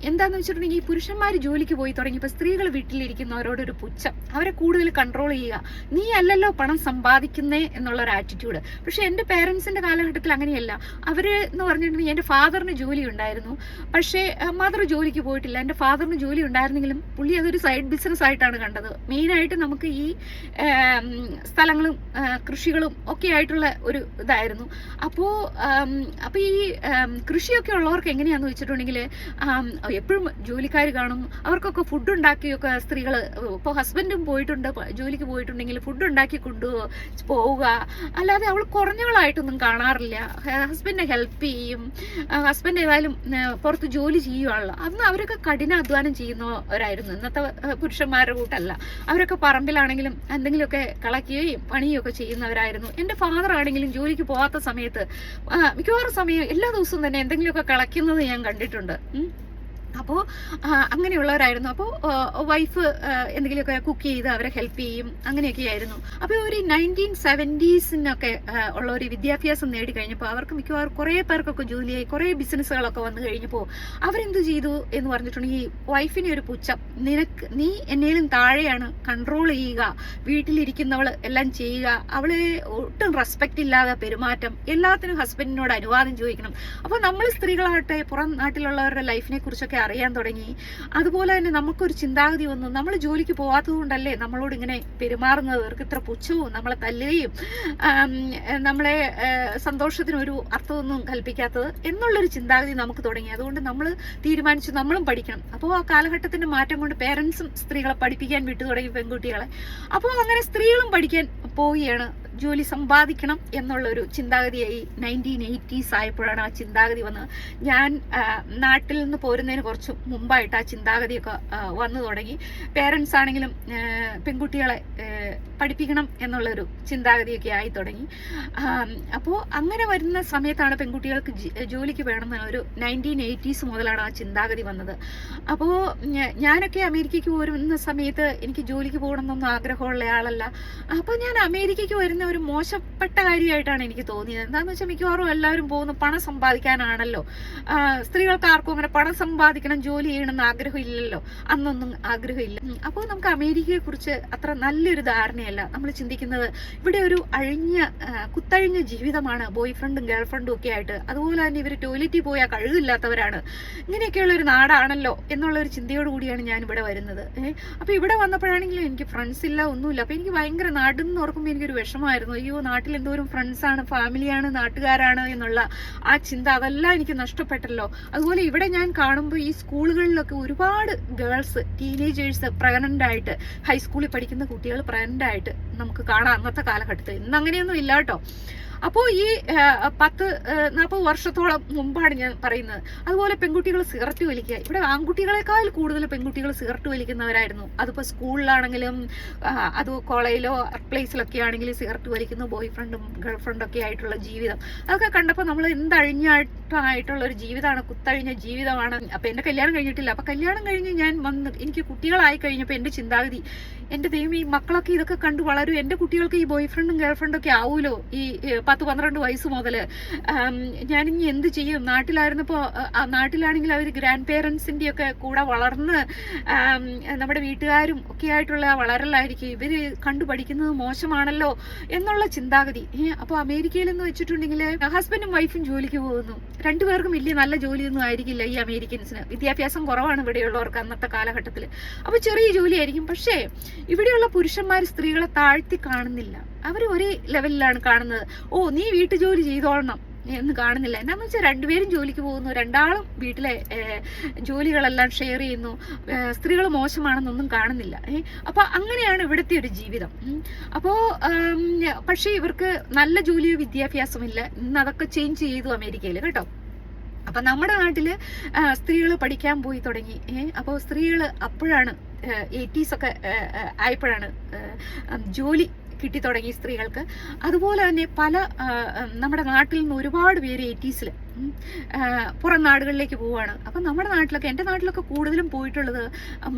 എന്താന്ന് വെച്ചിട്ടുണ്ടെങ്കിൽ ഈ പുരുഷന്മാർ ജോലിക്ക് പോയി തുടങ്ങിയപ്പോൾ സ്ത്രീകൾ വീട്ടിലിരിക്കുന്നവരോടൊരു പുച്ഛം, അവരെ കൂടുതൽ കൺട്രോൾ ചെയ്യുക, നീ അല്ലല്ലോ പണം സമ്പാദിക്കുന്നേ എന്നുള്ളൊരു ആറ്റിറ്റ്യൂഡ്. പക്ഷെ എൻ്റെ പേരൻസിൻ്റെ കാലഘട്ടത്തിൽ അങ്ങനെയല്ല. അവർ എന്ന് പറഞ്ഞിട്ടുണ്ടെങ്കിൽ എൻ്റെ ഫാദറിന് ജോലി ഉണ്ടായിരുന്നു, പക്ഷേ മദർ ജോലിക്ക് പോയിട്ടില്ല. എൻ്റെ ഫാദറിന് ജോലി ഉണ്ടായിരുന്നെങ്കിലും പുള്ളി അതൊരു സൈഡ് ബിസിനസ് ആയിട്ടാണ് കണ്ടത്. മെയിനായിട്ട് നമുക്ക് ഈ സ്ഥലങ്ങളും കൃഷികളും ഒക്കെ ആയിട്ടുള്ള ഒരു ഇതായിരുന്നു. അപ്പോൾ ഈ കൃഷിയൊക്കെ ഉള്ളവർക്ക് എങ്ങനെയാണെന്ന് വെച്ചിട്ടുണ്ടെങ്കിൽ എപ്പോഴും ജോലിക്കാർ കാണും, അവർക്കൊക്കെ ഫുഡ് ഉണ്ടാക്കിയൊക്കെ സ്ത്രീകൾ, ഇപ്പോൾ ഹസ്ബൻഡും പോയിട്ടുണ്ട് ജോലിക്ക് പോയിട്ടുണ്ടെങ്കിൽ ഫുഡ് ഉണ്ടാക്കി പോവുക, അല്ലാതെ അവൾ കുറഞ്ഞവളായിട്ടൊന്നും കാണാറില്ല. ഹസ്ബൻഡിനെ ഹെൽപ്പ് ചെയ്യും. ഹസ്ബൻഡ് ഏതായാലും പുറത്ത് ജോലി ചെയ്യുവാണല്ലോ. അന്ന് അവരൊക്കെ കഠിനാധ്വാനം ചെയ്യുന്നവരായിരുന്നു, ഇന്നത്തെ പുരുഷന്മാരുടെ കൂട്ടല്ല. അവരൊക്കെ പറമ്പിലാണെങ്കിലും എന്തെങ്കിലുമൊക്കെ കളയ്ക്കുകയും പണിയൊക്കെ ചെയ്യുന്നവരായിരുന്നു. എൻ്റെ ഫാദർ ആണെങ്കിലും ജോലിക്ക് പോകാത്ത സമയത്ത് മിക്കവാറും സമയം എല്ലാ ദിവസവും തന്നെ എന്തെങ്കിലുമൊക്കെ കളയ്ക്കുന്നത് ഞാൻ കണ്ടിട്ടുണ്ട്. അപ്പോൾ അങ്ങനെയുള്ളവരായിരുന്നു. അപ്പോൾ വൈഫ് എന്തെങ്കിലുമൊക്കെ കുക്ക് ചെയ്ത് അവരെ ഹെൽപ്പ് ചെയ്യും, അങ്ങനെയൊക്കെ ആയിരുന്നു. അപ്പോൾ ഒരു 1970s ഉള്ള ഒരു വിദ്യാഭ്യാസം നേടിക്കഴിഞ്ഞപ്പോൾ അവർക്ക് മിക്കവാറും കുറേ പേർക്കൊക്കെ ജോലിയായി, കുറേ ബിസിനസ്സുകളൊക്കെ വന്നു കഴിഞ്ഞപ്പോൾ അവരെന്ത് ചെയ്തു എന്ന് പറഞ്ഞിട്ടുണ്ടെങ്കിൽ വൈഫിനെ ഒരു പുച്ഛം, നീ എന്നേലും താഴെയാണ്, കൺട്രോൾ ചെയ്യുക, വീട്ടിലിരിക്കുന്നവൾ എല്ലാം ചെയ്യുക, അവളെ ഒട്ടും റെസ്പെക്റ്റ് ഇല്ലാതെ പെരുമാറ്റം, എല്ലാത്തിനും ഹസ്ബൻഡിനോട് അനുവാദം ചോദിക്കണം. അപ്പോൾ നമ്മൾ സ്ത്രീകളാകട്ടെ പുറം നാട്ടിലുള്ളവരുടെ ലൈഫിനെ കുറിച്ചൊക്കെ അറിയാൻ തുടങ്ങി. അതുപോലെ തന്നെ നമുക്കൊരു ചിന്താഗതി വന്നു, നമ്മൾ ജോലിക്ക് പോകാത്തത് കൊണ്ടല്ലേ നമ്മളോട് ഇങ്ങനെ പെരുമാറുന്നത്, അവർക്ക് ഇത്ര പുച്ഛവും നമ്മളെ തല്ലുകയും നമ്മളെ സന്തോഷത്തിനൊരു അർത്ഥമൊന്നും കൽപ്പിക്കാത്തത് എന്നുള്ളൊരു ചിന്താഗതി നമുക്ക് തുടങ്ങി. അതുകൊണ്ട് നമ്മൾ തീരുമാനിച്ചു നമ്മളും പഠിക്കണം. അപ്പോൾ ആ കാലഘട്ടത്തിന്റെ മാറ്റം കൊണ്ട് പേരൻസും സ്ത്രീകളെ പഠിപ്പിക്കാൻ വിട്ടു തുടങ്ങി, പെൺകുട്ടികളെ. അപ്പോൾ അങ്ങനെ സ്ത്രീകളും പഠിക്കാൻ പോവുകയാണ്, ജോലി സമ്പാദിക്കണം എന്നുള്ളൊരു ചിന്താഗതിയായി 1980s ആയപ്പോഴാണ് ആ ചിന്താഗതി വന്നത്. ഞാൻ നാട്ടിൽ നിന്ന് പോരുന്നതിന് കുറച്ച് മുമ്പായിട്ട് ആ ചിന്താഗതിയൊക്കെ വന്നു തുടങ്ങി. പേരൻസ് ആണെങ്കിലും പെൺകുട്ടികളെ പഠിപ്പിക്കണം എന്നുള്ളൊരു ചിന്താഗതിയൊക്കെ ആയി തുടങ്ങി. അപ്പോൾ അങ്ങനെ വരുന്ന സമയത്താണ് പെൺകുട്ടികൾക്ക് ജോലിക്ക് വേണമെന്ന ഒരു 1980s മുതലാണ് ആ ചിന്താഗതി വന്നത്. അപ്പോൾ ഞാനൊക്കെ അമേരിക്കയ്ക്ക് പോരുന്ന സമയത്ത് എനിക്ക് ജോലിക്ക് പോകണമെന്നൊന്നും ആഗ്രഹമുള്ള ആളല്ല. അപ്പോൾ ഞാൻ അമേരിക്കയ്ക്ക് വരുന്ന ഒരു മോശപ്പെട്ട കാര്യമായിട്ടാണ് എനിക്ക് തോന്നിയത്. എന്താണെന്ന് വെച്ചാൽ മിക്കവാറും എല്ലാവരും പോകുന്ന പണം സമ്പാദിക്കാനാണല്ലോ. സ്ത്രീകൾക്ക് ആർക്കും അങ്ങനെ പണം സമ്പാദിക്കണം, ജോലി ചെയ്യണമെന്ന് ആഗ്രഹമില്ലല്ലോ, അന്നൊന്നും ആഗ്രഹമില്ല. അപ്പോൾ നമുക്ക് അമേരിക്കയെ കുറിച്ച് അത്ര നല്ലൊരു ധാരണയല്ല. നമ്മൾ ചിന്തിക്കുന്നത് ഇവിടെ ഒരു കുത്തഴിഞ്ഞ ജീവിതമാണ്, ബോയ് ഫ്രണ്ടും ഗേൾ ഫ്രണ്ടും ഒക്കെ ആയിട്ട്. അതുപോലെ തന്നെ ഇവർ ടോയ്ലറ്റിൽ പോയാൽ കഴുകില്ലാത്തവരാണ്, ഇങ്ങനെയൊക്കെയുള്ള ഒരു നാടാണല്ലോ എന്നുള്ള ഒരു ചിന്തയോട് കൂടിയാണ് ഞാൻ ഇവിടെ വരുന്നത്. അപ്പോൾ ഇവിടെ വന്നപ്പോഴാണെങ്കിലും എനിക്ക് ഫ്രണ്ട്സ് ഇല്ല, ഒന്നുമില്ല. അപ്പോൾ എനിക്ക് ഭയങ്കര നാടെന്ന് ഓർക്കുമ്പോൾ എനിക്കൊരു വിഷമമായിരുന്നു. അയ്യോ, നാട്ടിൽ എന്തോരം ഫ്രണ്ട്സാണ്, ഫാമിലിയാണ്, നാട്ടുകാരാണ് എന്നുള്ള ആ ചിന്ത, അതെല്ലാം എനിക്ക് നഷ്ടപ്പെട്ടല്ലോ. അതുപോലെ ഇവിടെ ഞാൻ കാണുമ്പോൾ ഈ സ്കൂളുകളിലൊക്കെ ഒരുപാട് ഗേൾസ്, ടീനേജേഴ്സ് പ്രഗ്നന്റ് ആയിട്ട്, ഹൈസ്കൂളിൽ പഠിക്കുന്ന കുട്ടികൾ പ്രഗ്നന്റ് ആയിട്ട് നമുക്ക് കാണാം അന്നത്തെ കാലഘട്ടത്തിൽ. ഇന്ന് അങ്ങനെയൊന്നും ഇല്ല കേട്ടോ. അപ്പോൾ ഈ 10-40 വർഷത്തോളം മുമ്പാണ് ഞാൻ പറയുന്നത്. അതുപോലെ പെൺകുട്ടികൾ സിഗരറ്റ് വലിക്കുക, ഇവിടെ ആൺകുട്ടികളെക്കാൾ കൂടുതൽ പെൺകുട്ടികൾ സിഗരറ്റ് വലിക്കുന്നവരായിരുന്നു. അതിപ്പോൾ സ്കൂളിലാണെങ്കിലും അത് കോളേജിലോ പ്ലേസിലൊക്കെ ആണെങ്കിലും സിഗരറ്റ് വലിക്കുന്നു, ബോയ് ഫ്രണ്ടും ഗേൾ ഫ്രണ്ടും ഒക്കെ ആയിട്ടുള്ള ജീവിതം, അതൊക്കെ കണ്ടപ്പോൾ നമ്മൾ കഷ്ടമായിട്ടുള്ള ഒരു ജീവിതമാണ്, കുത്തഴിഞ്ഞ ജീവിതമാണ്. അപ്പൊ എന്റെ കല്യാണം കഴിഞ്ഞിട്ടില്ല. അപ്പൊ കല്യാണം കഴിഞ്ഞ് ഞാൻ വന്ന് എനിക്ക് കുട്ടികളായി കഴിഞ്ഞപ്പോൾ എന്റെ ചിന്താഗതി, എന്റെ ദൈവം, ഈ മക്കളൊക്കെ ഇതൊക്കെ കണ്ടു വളരും, എന്റെ കുട്ടികൾക്ക് ഈ ബോയ് ഫ്രണ്ടും ഗേൾ ഫ്രണ്ടും ഒക്കെ ആവൂലോ ഈ 10-12 വയസ്സ് മുതല്. ഞാനിനി എന്ത് ചെയ്യും? നാട്ടിലായിരുന്നപ്പോൾ, നാട്ടിലാണെങ്കിൽ അവർ ഗ്രാൻഡ് പേരൻസിന്റെ ഒക്കെ കൂടെ വളർന്ന് നമ്മുടെ വീട്ടുകാരും ഒക്കെ ആയിട്ടുള്ള വളരലായിരിക്കും, ഇവര് കണ്ടു പഠിക്കുന്നത് മോശമാണല്ലോ എന്നുള്ള ചിന്താഗതി. അപ്പോൾ അമേരിക്കയിലെന്ന് വെച്ചിട്ടുണ്ടെങ്കിൽ ഹസ്ബൻഡും വൈഫും ജോലിക്ക് പോകുന്നു. രണ്ടുപേർക്കും വലിയ നല്ല ജോലിയൊന്നും ആയിരിക്കില്ല ഈ അമേരിക്കൻസിന്. വിദ്യാഭ്യാസം കുറവാണ് ഇവിടെയുള്ളവർക്ക് അന്നത്തെ കാലഘട്ടത്തിൽ. അപ്പോൾ ചെറിയ ജോലിയായിരിക്കും. പക്ഷേ ഇവിടെയുള്ള പുരുഷന്മാർ സ്ത്രീകളെ താഴ്ത്തി കാണുന്നില്ല, അവർ ഒരേ ലെവലിലാണ് കാണുന്നത്. ഓ, നീ വീട്ടുജോലി ചെയ്തോളണം എന്ന് കാണുന്നില്ല. എന്താണെന്ന് വെച്ചാൽ രണ്ടുപേരും ജോലിക്ക് പോകുന്നു, രണ്ടാളും വീട്ടിലെ ജോലികളെല്ലാം ഷെയർ ചെയ്യുന്നു, സ്ത്രീകൾ മോശമാണെന്നൊന്നും കാണുന്നില്ല. അപ്പോൾ അങ്ങനെയാണ് ഇവിടുത്തെ ഒരു ജീവിതം. അപ്പോൾ പക്ഷേ ഇവർക്ക് നല്ല ജോലിയോ വിദ്യാഭ്യാസമില്ല. ഇന്ന് അതൊക്കെ ചേഞ്ച് ചെയ്തു അമേരിക്കയിൽ കേട്ടോ. അപ്പം നമ്മുടെ നാട്ടിൽ സ്ത്രീകൾ പഠിക്കാൻ പോയി തുടങ്ങി. അപ്പോൾ സ്ത്രീകൾ അപ്പോഴാണ് 80s ഒക്കെ ആയപ്പോഴാണ് ജോലി കിട്ടി തുടങ്ങി സ്ത്രീകൾക്ക്. അതുപോലെ തന്നെ പല നമ്മുടെ നാട്ടിൽ നിന്ന് ഒരുപാട് പേര് 80s പുറം നാടുകളിലേക്ക് പോവുകയാണ്. അപ്പം നമ്മുടെ നാട്ടിലൊക്കെ, എൻ്റെ നാട്ടിലൊക്കെ കൂടുതലും പോയിട്ടുള്ളത്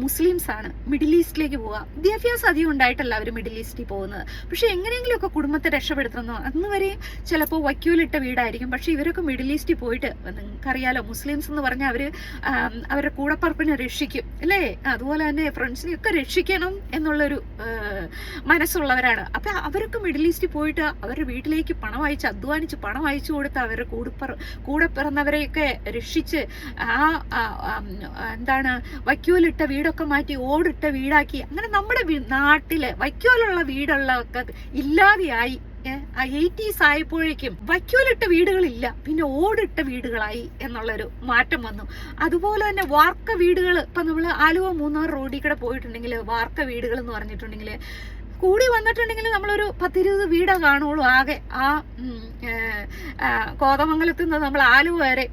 മുസ്ലിംസ് ആണ്. മിഡിൽ ഈസ്റ്റിലേക്ക് പോവുക. വിദ്യാഭ്യാസം അധികം ഉണ്ടായിട്ടല്ല അവർ മിഡിൽ ഈസ്റ്റിൽ പോകുന്നത്. പക്ഷെ എങ്ങനെയെങ്കിലുമൊക്കെ കുടുംബത്തെ രക്ഷപ്പെടുത്തുന്നു. അന്ന് വരെ ചിലപ്പോൾ വക്യൂലിട്ട വീടായിരിക്കും. പക്ഷെ ഇവരൊക്കെ മിഡിൽ ഈസ്റ്റിൽ പോയിട്ട്, നിങ്ങൾക്കറിയാലോ മുസ്ലിംസ് എന്ന് പറഞ്ഞാൽ അവർ അവരുടെ കൂടപ്പറപ്പിനെ രക്ഷിക്കും അല്ലേ, അതുപോലെ തന്നെ ഫ്രണ്ട്സിനെയൊക്കെ രക്ഷിക്കണം എന്നുള്ളൊരു മനസ്സുള്ളവരാണ്. അപ്പം അവരൊക്കെ മിഡിൽ ഈസ്റ്റിൽ പോയിട്ട് അവരുടെ വീട്ടിലേക്ക് പണം അയച്ച്, അധ്വാനിച്ച് പണം അയച്ചു കൊടുത്ത് അവരുടെ കൂടെ പിറന്നവരെയൊക്കെ രക്ഷിച്ച് എന്താണ് വൈക്കോലിട്ട വീടൊക്കെ മാറ്റി ഓടിട്ട വീടാക്കി. അങ്ങനെ നമ്മുടെ നാട്ടിലെ വൈക്കോലുള്ള വീടുള്ളതൊക്കെ ഇല്ലാതെയായി. 80s ആയപ്പോഴേക്കും വൈക്കോലിട്ട വീടുകളില്ല, പിന്നെ ഓടിട്ട വീടുകളായി എന്നുള്ളൊരു മാറ്റം വന്നു. അതുപോലെ തന്നെ വാർക്ക വീടുകൾ, ഇപ്പം നമ്മൾ ആലുവ മൂന്നാർ റോഡിൽ കൂടെ പോയിട്ടുണ്ടെങ്കിൽ വാർക്ക വീടുകൾ എന്ന് പറഞ്ഞിട്ടുണ്ടെങ്കിൽ കൂടി വന്നിട്ടുണ്ടെങ്കിൽ നമ്മളൊരു 10-20 വീടാ കാണുള്ളൂ ആകെ. കോതമംഗലത്ത് നിന്ന് നമ്മൾ ആലുവ വരെ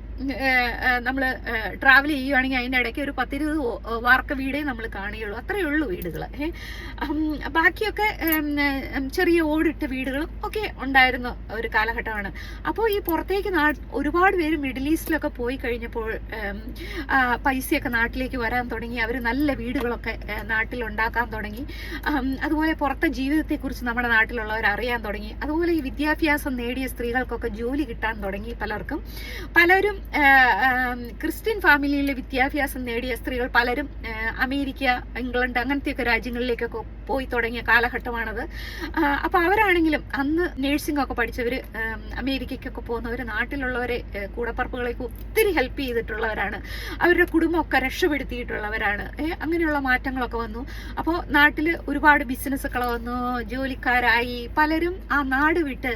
നമ്മൾ ട്രാവൽ ചെയ്യുകയാണെങ്കിൽ അതിൻ്റെ ഇടയ്ക്ക് ഒരു 10-20 വാർക്ക വീടേ നമ്മൾ കാണുകയുള്ളൂ. അത്രയേ ഉള്ളൂ വീടുകൾ. ബാക്കിയൊക്കെ ചെറിയ ഓടിട്ട വീടുകളും ഒക്കെ ഉണ്ടായിരുന്ന ഒരു കാലഘട്ടമാണ്. അപ്പോൾ ഈ പുറത്തേക്ക് ഒരുപാട് പേര് മിഡിൽ ഈസ്റ്റിലൊക്കെ പോയി കഴിഞ്ഞപ്പോൾ പൈസയൊക്കെ നാട്ടിലേക്ക് വരാൻ തുടങ്ങി. അവർ നല്ല വീടുകളൊക്കെ നാട്ടിലുണ്ടാക്കാൻ തുടങ്ങി. അതുപോലെ പുറത്തെ ജീവിതത്തെക്കുറിച്ച് നമ്മുടെ നാട്ടിലുള്ളവർ അറിയാൻ തുടങ്ങി. അതുപോലെ ഈ വിദ്യാഭ്യാസം നേടിയ സ്ത്രീകൾക്കൊക്കെ ജോലി കിട്ടാൻ തുടങ്ങി. പലരും ക്രിസ്ത്യൻ ഫാമിലിയിലെ വിദ്യാഭ്യാസം നേടിയ സ്ത്രീകൾ പലരും അമേരിക്ക, ഇംഗ്ലണ്ട് അങ്ങനത്തെയൊക്കെ രാജ്യങ്ങളിലേക്കൊക്കെ പോയി തുടങ്ങിയ കാലഘട്ടമാണത്. അപ്പോൾ അവരാണെങ്കിലും അന്ന് നേഴ്സിംഗ് ഒക്കെ പഠിച്ചവർ അമേരിക്കയ്ക്കൊക്കെ പോകുന്നവർ നാട്ടിലുള്ളവരെ കൂടപ്പറപ്പുകളേക്ക് ഒത്തിരി ഹെൽപ്പ് ചെയ്തിട്ടുള്ളവരാണ്. അവരുടെ കുടുംബമൊക്കെ രക്ഷപ്പെടുത്തിയിട്ടുള്ളവരാണ്. അങ്ങനെയുള്ള മാറ്റങ്ങളൊക്കെ വന്നു. അപ്പോൾ നാട്ടിൽ ഒരുപാട് ബിസിനസ്സുകൾ വന്നു, ജോലിക്കാരായി. പലരും ആ നാട് വിട്ട്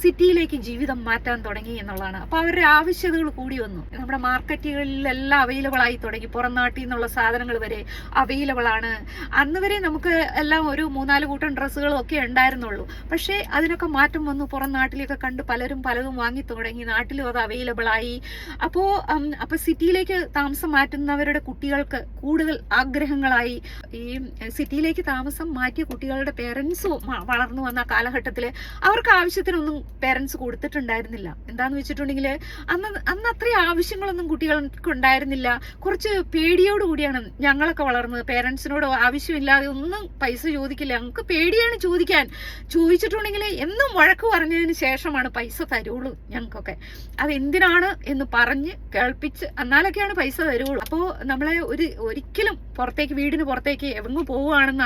സിറ്റിയിലേക്ക് ജീവിതം മാറ്റാൻ തുടങ്ങി എന്നുള്ളതാണ്. അപ്പോൾ അവരുടെ ആവശ്യതകൾ കൂടി വന്നു. നമ്മുടെ മാർക്കറ്റുകളിലെല്ലാം അവൈലബിൾ ആയി തുടങ്ങി. പുറം നാട്ടിൽ നിന്നുള്ള സാധനങ്ങൾ വരെ അവൈലബിൾ ആണ്. അന്ന് വരെ നമുക്ക് എല്ലാം ഒരു 3-4 കൂട്ടം ഡ്രസ്സുകളും ഒക്കെ ഉണ്ടായിരുന്നുള്ളൂ. പക്ഷേ അതിനൊക്കെ മാറ്റം വന്നു. പുറം നാട്ടിലേക്ക് കണ്ട് പലരും പലതും വാങ്ങി തുടങ്ങി. നാട്ടിലും അത് അവൈലബിൾ ആയി. അപ്പോൾ സിറ്റിയിലേക്ക് താമസം മാറ്റുന്നവരുടെ കുട്ടികൾക്ക് കൂടുതൽ ആഗ്രഹങ്ങളായി. ഈ സിറ്റിയിലേക്ക് താമസം മാറ്റിയ കുട്ടികളുടെ പേരൻസും വളർന്നു വന്ന കാലഘട്ടത്തിൽ അവർക്ക് ആവശ്യത്തിനൊന്നും പേരൻസ് കൊടുത്തിട്ടുണ്ടായിരുന്നില്ല. എന്താന്ന് വെച്ചിട്ടുണ്ടെങ്കിൽ അന്ന് അത്രയും ആവശ്യങ്ങളൊന്നും കുട്ടികൾക്ക് ഉണ്ടായിരുന്നില്ല. കുറച്ച് പേടിയോടുകൂടിയാണ് ഞങ്ങളൊക്കെ വളർന്നത്. പേരൻസിനോട് ആവശ്യമില്ലാതെ ഒന്നും പൈസ ചോദിക്കില്ല. ഞങ്ങൾക്ക് പേടിയാണ് ചോദിക്കാൻ. ചോദിച്ചിട്ടുണ്ടെങ്കിൽ എന്നും വഴക്ക് പറഞ്ഞതിന് ശേഷമാണ് പൈസ തരുള്ളൂ ഞങ്ങൾക്കൊക്കെ. അതെന്തിനാണ് എന്ന് പറഞ്ഞ് കേൾപ്പിച്ച് എന്നാലൊക്കെയാണ് പൈസ തരുള്ളൂ. അപ്പോൾ നമ്മളെ ഒരിക്കലും വീടിന് പുറത്തേക്ക് എങ്ങും പോവുകയാണെന്ന്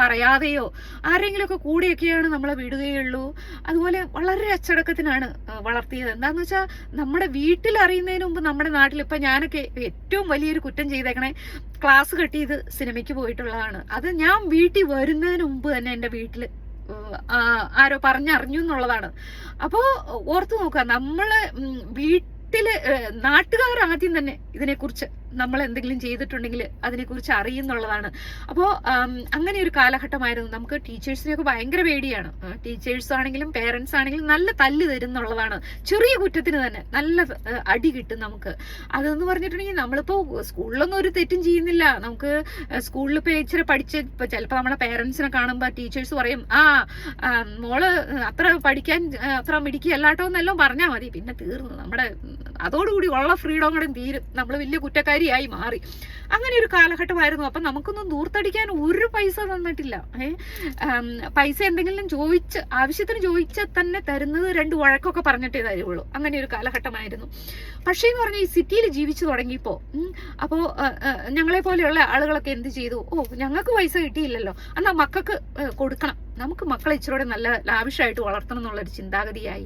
പറയാതെയോ ആരെങ്കിലുമൊക്കെ കൂടെയൊക്കെയാണ് നമ്മളെ വിടുകയുള്ളൂ. അതുപോലെ വളരെ അച്ചടക്കത്തിനാണ് വളർത്തിയത്. എന്താന്ന് വെച്ചാൽ നമ്മുടെ വീട്ടിൽ അറിയുന്നതിന് മുമ്പ് നമ്മുടെ നാട്ടിൽ, ഇപ്പം ഞാനൊക്കെ ഏറ്റവും വലിയൊരു കുറ്റം ചെയ്തേക്കണേ, ക്ലാസ് കട്ട് ചെയ്ത് സിനിമയ്ക്ക് പോയിട്ടുള്ളതാണ്. അത് ഞാൻ വീട്ടിൽ വരുന്നതിന് മുമ്പ് തന്നെ എൻ്റെ വീട്ടിൽ ആരോ പറഞ്ഞറിഞ്ഞു എന്നുള്ളതാണ്. അപ്പോൾ ഓർത്തു നോക്കുക, നമ്മള് വീട്ടില് നാട്ടുകാർ ആദ്യം തന്നെ ഇതിനെക്കുറിച്ച് നമ്മൾ എന്തെങ്കിലും ചെയ്തിട്ടുണ്ടെങ്കിൽ അതിനെക്കുറിച്ച് അറിയുന്നുള്ളതാണ്. അപ്പോൾ അങ്ങനെ ഒരു കാലഘട്ടമായിരുന്നു. നമുക്ക് ടീച്ചേഴ്സിനെയൊക്കെ ഭയങ്കര പേടിയാണ്. ടീച്ചേഴ്സ് ആണെങ്കിലും പേരൻസ് ആണെങ്കിലും നല്ല തല്ല് തരുന്നുള്ളതാണ്. ചെറിയ കുറ്റത്തിന് തന്നെ നല്ല അടി കിട്ടും നമുക്ക്. അതെന്ന് പറഞ്ഞിട്ടുണ്ടെങ്കിൽ നമ്മളിപ്പോൾ സ്കൂളിലൊന്നും ഒരു തെറ്റും ചെയ്യുന്നില്ല. നമുക്ക് സ്കൂളിൽ ഇപ്പോൾ ഇച്ചിരി പഠിച്ച് ഇപ്പോൾ ചിലപ്പോൾ നമ്മളെ പേരൻസിനെ കാണുമ്പോൾ ടീച്ചേഴ്സ് പറയും, മോള് അത്ര പഠിക്കാൻ അത്ര മിടിക്കുകയല്ലാട്ടോ എന്നെല്ലാം പറഞ്ഞാൽ മതി, പിന്നെ തീർന്നു. നമ്മുടെ അതോടുകൂടി ഉള്ള ഫ്രീഡം കൂടെ തീരും, നമ്മൾ വലിയ കുറ്റക്കാരിയായി മാറി. അങ്ങനെ ഒരു കാലഘട്ടമായിരുന്നു. അപ്പം നമുക്കൊന്നും ദൂർത്തടിക്കാൻ ഒരു പൈസ തന്നിട്ടില്ല. പൈസ എന്തെങ്കിലും ആവശ്യത്തിന് ചോദിച്ചാൽ തന്നെ തരുന്നത് 2 വഴക്കൊക്കെ പറഞ്ഞിട്ടേ തരുള്ളൂ. അങ്ങനെ ഒരു കാലഘട്ടമായിരുന്നു. പക്ഷേ എന്ന് പറഞ്ഞാൽ ഈ സിറ്റിയിൽ ജീവിച്ചു തുടങ്ങിയപ്പോൾ അപ്പോൾ ഞങ്ങളെ പോലെയുള്ള ആളുകളൊക്കെ എന്ത് ചെയ്തു, ഞങ്ങൾക്ക് പൈസ കിട്ടിയില്ലല്ലോ, എന്നാൽ മക്കൾക്ക് കൊടുക്കണം, നമുക്ക് മക്കളെ ഇച്ചിരൂടെ നല്ല ലാവിഷായിട്ട് വളർത്തണം എന്നുള്ളൊരു ചിന്താഗതിയായി.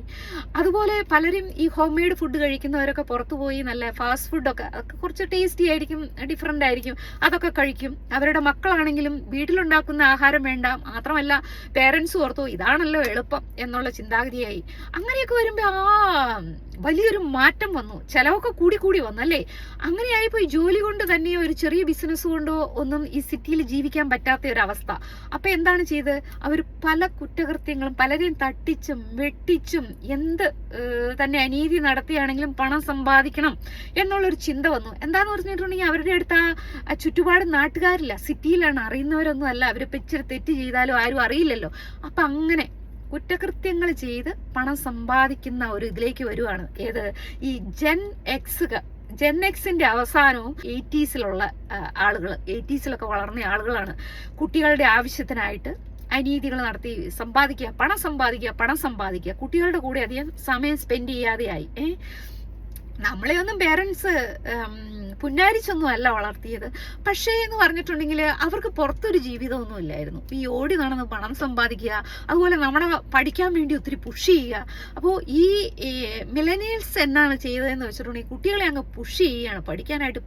അതുപോലെ പലരും ഈ ഹോം മെയ്ഡ് ഫുഡ് കഴിക്കുന്നവരൊക്കെ പുറത്തു പോയി നല്ല ഫാസ്റ്റ് ഫുഡൊക്കെ, അതൊക്കെ കുറച്ച് ടേസ്റ്റി ആയിരിക്കും, ഡിഫറെൻ്റ് ആയിരിക്കും, അതൊക്കെ കഴിക്കും. അവരുടെ മക്കളാണെങ്കിലും വീട്ടിലുണ്ടാക്കുന്ന ആഹാരം വേണ്ട, മാത്രമല്ല പേരൻസ് ഓർത്തു ഇതാണല്ലോ എളുപ്പം എന്നുള്ള ചിന്താഗതിയായി. അങ്ങനെയൊക്കെ വരുമ്പോൾ വലിയൊരു മാറ്റം വന്നു. ചിലവൊക്കെ കൂടി വന്നു അല്ലേ. അങ്ങനെയായിപ്പോൾ ഈ ജോലി കൊണ്ട് തന്നെ ഒരു ചെറിയ ബിസിനസ് കൊണ്ടോ ഒന്നും ഈ സിറ്റിയിൽ ജീവിക്കാൻ പറ്റാത്ത ഒരു അവസ്ഥ. അപ്പൊ എന്താണ് ചെയ്ത് അവർ പല കുറ്റകൃത്യങ്ങളും, പലരെയും തട്ടിച്ചും വെട്ടിച്ചും എന്ത് തന്നെ അനീതി നടത്തിയാണെങ്കിലും പണം സമ്പാദിക്കണം എന്നുള്ളൊരു ചിന്ത വന്നു. എന്താന്ന് പറഞ്ഞിട്ടുണ്ടെങ്കിൽ അവരുടെ അടുത്ത് ആ ചുറ്റുപാട് നാട്ടുകാരില്ല, സിറ്റിയിലാണ്, അറിയുന്നവരൊന്നും അല്ല. അവരിപ്പോൾ ഇച്ചിരി തെറ്റ് ചെയ്താലും ആരും അറിയില്ലല്ലോ. അപ്പൊ അങ്ങനെ കുറ്റകൃത്യങ്ങൾ ചെയ്ത് പണം സമ്പാദിക്കുന്ന ഒരു ഇതിലേക്ക് വരുവാണ്. ഏത് ഈ ജെൻ എക്സിന്റെ അവസാനവും 80s ആളുകൾ, 80s വളർന്ന ആളുകളാണ്. കുട്ടികളുടെ ആവശ്യത്തിനായിട്ട് അനീതികൾ നടത്തി പണം സമ്പാദിക്കുക. കുട്ടികളുടെ കൂടെ അധികം സമയം സ്പെൻഡ് ചെയ്യാതെയായി. നമ്മളെ ഒന്നും പേരൻസ് പുന്നാരിച്ചൊന്നും അല്ല വളർത്തിയത്. പക്ഷേ എന്ന് പറഞ്ഞിട്ടുണ്ടെങ്കിൽ അവർക്ക് പുറത്തൊരു ജീവിതമൊന്നും ഇല്ലായിരുന്നു. ഈ ഓടി നടന്ന് പണം സമ്പാദിക്കുക, അതുപോലെ നമ്മളെ പഠിക്കാൻ വേണ്ടി ഒത്തിരി പുഷ് ചെയ്യുക. അപ്പോൾ ഈ മിലനിയൽസ് എന്നാണ് ചെയ്തതെന്ന് വെച്ചിട്ടുണ്ടെങ്കിൽ കുട്ടികളെ അങ്ങ് പുഷ് ചെയ്യുകയാണ്, പഠിക്കാനായിട്ട്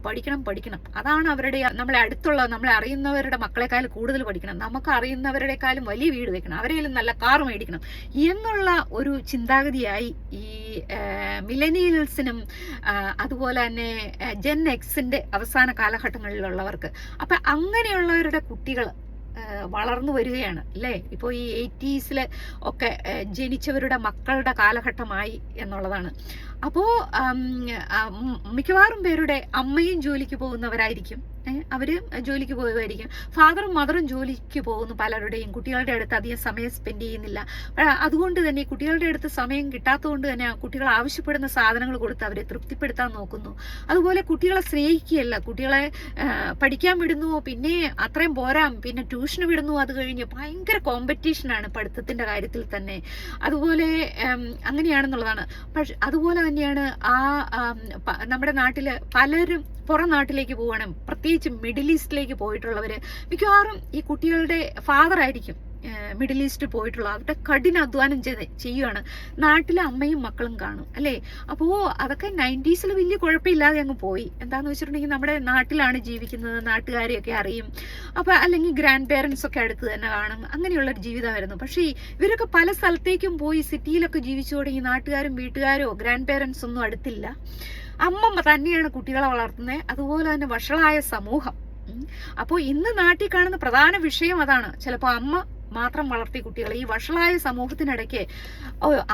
പഠിക്കണം. അതാണ് അവരുടെ, നമ്മളെ അറിയുന്നവരുടെ മക്കളെക്കാളും കൂടുതൽ പഠിക്കണം, നമുക്ക് അറിയുന്നവരുടെക്കാളും വലിയ വീട് വെക്കണം, അവരെയും നല്ല കാർ മേടിക്കണം എന്നുള്ള ഒരു ചിന്താഗതിയായി ഈ മിലനിയൽസിനും അതുപോലെ തന്നെ ജെൻ എക്സിന്റെ അവസാന കാലഘട്ടങ്ങളിലുള്ളവർക്ക്. അപ്പൊ അങ്ങനെയുള്ളവരുടെ കുട്ടികൾ വളർന്നു വരികയാണ് അല്ലേ. ഇപ്പോൾ ഈ 80s ഒക്കെ ജനിച്ചവരുടെ മക്കളുടെ കാലഘട്ടമായി എന്നുള്ളതാണ്. അപ്പോൾ മിക്കവാറും പേരുടെ അമ്മയും ജോലിക്ക് പോകുന്നവരായിരിക്കും, അവര് ജോലിക്ക് പോയതായിരിക്കും. ഫാദറും മദറും ജോലിക്ക് പോകുന്നു പലരുടെയും. കുട്ടികളുടെ അടുത്ത് അധികം സമയം സ്പെൻഡ് ചെയ്യുന്നില്ല. അതുകൊണ്ട് തന്നെ കുട്ടികളുടെ അടുത്ത് സമയം കിട്ടാത്തതുകൊണ്ട് തന്നെ കുട്ടികൾ ആവശ്യപ്പെടുന്ന സാധനങ്ങൾ കൊടുത്ത് അവരെ തൃപ്തിപ്പെടുത്താൻ നോക്കുന്നു. അതുപോലെ കുട്ടികളെ സ്നേഹിക്കുകയല്ല, കുട്ടികളെ പഠിക്കാൻ വിടുന്നു, പിന്നെ അത്രയും പോരാ, പിന്നെ ട്യൂഷന് വിടുന്നു. അത് കഴിഞ്ഞ് ഭയങ്കര കോമ്പറ്റീഷനാണ് പഠിത്തത്തിന്റെ കാര്യത്തിൽ തന്നെ. അതുപോലെ അങ്ങനെയാണെന്നുള്ളതാണ്. പക്ഷെ അതുപോലെ തന്നെയാണ് നമ്മുടെ നാട്ടില് പലരും പുറം നാട്ടിലേക്ക് പോവാണ്. പ്രത്യേകിച്ച് മിഡിൽ ഈസ്റ്റിലേക്ക് പോയിട്ടുള്ളവര് മിക്കവാറും ഈ കുട്ടികളുടെ ഫാദർ ആയിരിക്കും മിഡിൽ ഈസ്റ്റ് പോയിട്ടുള്ള. അവരുടെ കഠിന അധ്വാനം ചെയ്യുകയാണ്. നാട്ടിലെ അമ്മയും മക്കളും കാണും അല്ലേ. അപ്പോൾ അതൊക്കെ 90s വലിയ കുഴപ്പമില്ലാതെ അങ്ങ് പോയി. എന്താന്ന് വെച്ചിട്ടുണ്ടെങ്കിൽ നമ്മുടെ നാട്ടിലാണ് ജീവിക്കുന്നത്, നാട്ടുകാരെയൊക്കെ അറിയും. അപ്പൊ അല്ലെങ്കിൽ ഗ്രാൻഡ് പേരൻസ് ഒക്കെ അടുത്ത് തന്നെ കാണും. അങ്ങനെയുള്ളൊരു ജീവിതമായിരുന്നു. പക്ഷേ ഇവരൊക്കെ പല സ്ഥലത്തേക്കും പോയി സിറ്റിയിലൊക്കെ ജീവിച്ചു തുടങ്ങി. നാട്ടുകാരും വീട്ടുകാരോ ഗ്രാൻഡ് പേരൻസ് ഒന്നും അടുത്തില്ല. അമ്മ തന്നെയാണ് കുട്ടികളെ വളർത്തുന്നത്. അതുപോലെ തന്നെ വഷളായ സമൂഹം. അപ്പോൾ ഇന്ന് നാട്ടിൽ കാണുന്ന പ്രധാന വിഷയം അതാണ്. ചിലപ്പോൾ അമ്മ മാത്രം വളർത്തിയ കുട്ടികളെ ഈ വഷളായ സമൂഹത്തിനിടയ്ക്ക്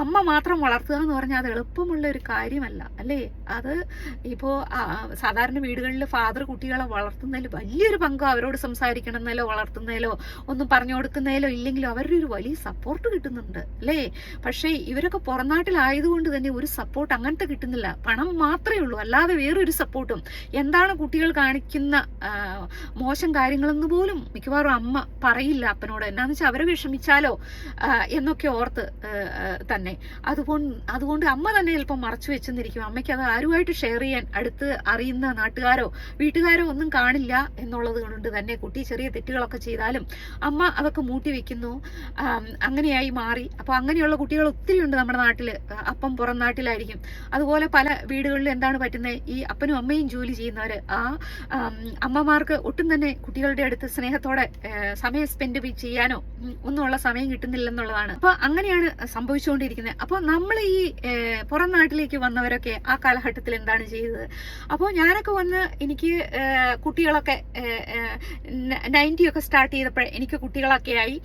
അമ്മ മാത്രം വളർത്തുക എന്ന് പറഞ്ഞാൽ അത് എളുപ്പമുള്ള ഒരു കാര്യമല്ല അല്ലേ. അത് ഇപ്പോൾ സാധാരണ വീടുകളിൽ ഫാദർ കുട്ടികളെ വളർത്തുന്നതിൽ വലിയൊരു പങ്ക് അവരോട് സംസാരിക്കണമെന്നതിലോ വളർത്തുന്നതിലോ ഒന്നും പറഞ്ഞു കൊടുക്കുന്നതിലോ ഇല്ലെങ്കിലും അവരുടെ ഒരു വലിയ സപ്പോർട്ട് കിട്ടുന്നുണ്ട് അല്ലേ. പക്ഷേ ഇവരൊക്കെ പുറംനാട്ടിലായതുകൊണ്ട് തന്നെ ഒരു സപ്പോർട്ട് അങ്ങനത്തെ കിട്ടുന്നില്ല. പണം മാത്രമേ ഉള്ളൂ, അല്ലാതെ വേറൊരു സപ്പോർട്ടും. എന്താണ് കുട്ടികൾ കാണിക്കുന്ന മോശം കാര്യങ്ങളെന്ന് പോലും മിക്കവാറും അമ്മ പറയില്ല അപ്പനോട്. എന്നാന്ന് വെച്ചാൽ അവരെ വിഷമിച്ചാലോ എന്നൊക്കെ ഓർത്ത് തന്നെ. അതുകൊണ്ട് അമ്മ തന്നെ ചിലപ്പോൾ മറച്ചു വെച്ചെന്നിരിക്കും. അമ്മയ്ക്ക് അത് ആരുമായിട്ട് ഷെയർ ചെയ്യാൻ അടുത്ത് അറിയുന്ന നാട്ടുകാരോ വീട്ടുകാരോ ഒന്നും കാണില്ല എന്നുള്ളത് കൊണ്ട് തന്നെ കുട്ടി ചെറിയ തെറ്റുകളൊക്കെ ചെയ്താലും അമ്മ അതൊക്കെ മൂട്ടി വെക്കുന്നു. അങ്ങനെയായി മാറി. അപ്പോൾ അങ്ങനെയുള്ള കുട്ടികൾ ഒത്തിരി ഉണ്ട് നമ്മുടെ നാട്ടില്. അപ്പം പുറം നാട്ടിലായിരിക്കും. അതുപോലെ പല വീടുകളിലും എന്താണ് പറ്റുന്നത്, ഈ അപ്പനും അമ്മയും ജോലി ചെയ്യുന്നവര് അമ്മമാർക്ക് ഒട്ടും തന്നെ കുട്ടികളുടെ അടുത്ത് സ്നേഹത്തോടെ സമയം സ്പെൻഡ് ചെയ്യാനോ ഒന്നുമുള്ള സമയം കിട്ടുന്നില്ലെന്നുള്ളതാണ്. അപ്പോൾ അങ്ങനെയാണ് സംഭവിച്ചുകൊണ്ടിരിക്കുന്നത്. അപ്പോൾ നമ്മൾ ഈ പുറം നാട്ടിലേക്ക് വന്നവരൊക്കെ ആ കാലഘട്ടത്തിൽ എന്താണ് ചെയ്തത്? അപ്പോൾ ഞാനൊക്കെ വന്ന് എനിക്ക് കുട്ടികളൊക്കെ 90 ഒക്കെ സ്റ്റാർട്ട് ചെയ്തപ്പോൾ എനിക്ക് കുട്ടികളൊക്കെ ആയി.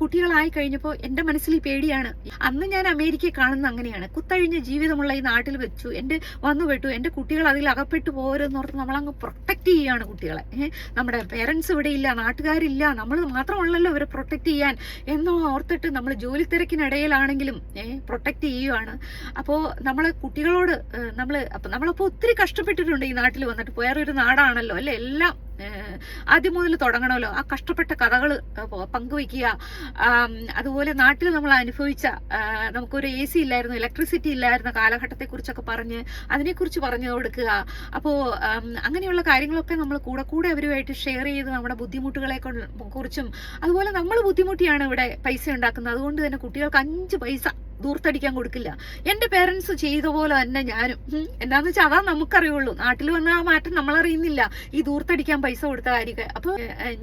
കുട്ടികളായി കഴിഞ്ഞപ്പോൾ എൻ്റെ മനസ്സിൽ ഈ പേടിയാണ്. അന്ന് ഞാൻ അമേരിക്കയെ കാണുന്നത് അങ്ങനെയാണ്. കുത്തഴിഞ്ഞ ജീവിതമുള്ള ഈ നാട്ടിൽ വെച്ചു എൻ്റെ വന്നുപെട്ടു, എൻ്റെ കുട്ടികൾ അതിൽ അകപ്പെട്ടു പോരെന്നോർത്ത് നമ്മളങ്ങ് പ്രൊട്ടക്റ്റ് ചെയ്യുകയാണ് കുട്ടികളെ. നമ്മുടെ പേരൻസ് ഇവിടെ ഇല്ല, നാട്ടുകാരില്ല, നമ്മൾ മാത്രമല്ലല്ലോ ഇവരെ പ്രൊട്ടക്റ്റ് ചെയ്യാൻ എന്നോ ഓർത്തിട്ട് നമ്മൾ ജോലി തിരക്കിനിടയിലാണെങ്കിലും പ്രൊട്ടക്റ്റ് ചെയ്യുകയാണ്. അപ്പോൾ നമ്മളെ കുട്ടികളോട് നമ്മളപ്പോൾ ഒത്തിരി കഷ്ടപ്പെട്ടിട്ടുണ്ട് ഈ നാട്ടിൽ വന്നിട്ട്. വേറൊരു നാടാണല്ലോ അല്ലേ, എല്ലാം ആദ്യം മുതൽ തുടങ്ങണമല്ലോ. ആ കഷ്ടപ്പെട്ട കഥകൾ പങ്കുവയ്ക്കുക. അതുപോലെ നാട്ടിൽ നമ്മൾ അനുഭവിച്ച നമുക്കൊരു AC ഇല്ലായിരുന്നു, ഇലക്ട്രിസിറ്റി ഇല്ലായിരുന്ന കാലഘട്ടത്തെക്കുറിച്ചൊക്കെ പറഞ്ഞ് അതിനെക്കുറിച്ച് പറഞ്ഞു കൊടുക്കുക. അപ്പോൾ അങ്ങനെയുള്ള കാര്യങ്ങളൊക്കെ നമ്മൾ കൂടെ അവരുമായിട്ട് ഷെയർ ചെയ്ത് നമ്മുടെ ബുദ്ധിമുട്ടുകളെ കുറിച്ചും, അതുപോലെ നമ്മൾ ബുദ്ധിമുട്ടിയാണ് ഇവിടെ പൈസ ഉണ്ടാക്കുന്നത്. അതുകൊണ്ട് തന്നെ കുട്ടികൾക്ക് 5 പൈസ ദൂർത്തടിക്കാൻ കൊടുക്കില്ല. എൻ്റെ പേരൻസ് ചെയ്ത പോലെ തന്നെ ഞാനും. എന്താണെന്ന് വെച്ചാൽ അതാ നമുക്കറിയുള്ളൂ. നാട്ടിൽ വന്ന ആ മാറ്റം നമ്മളറിയുന്നില്ല, ഈ ദൂർത്തടിക്കാൻ പൈസ കൊടുത്ത കാര്യമൊക്കെ. അപ്പോൾ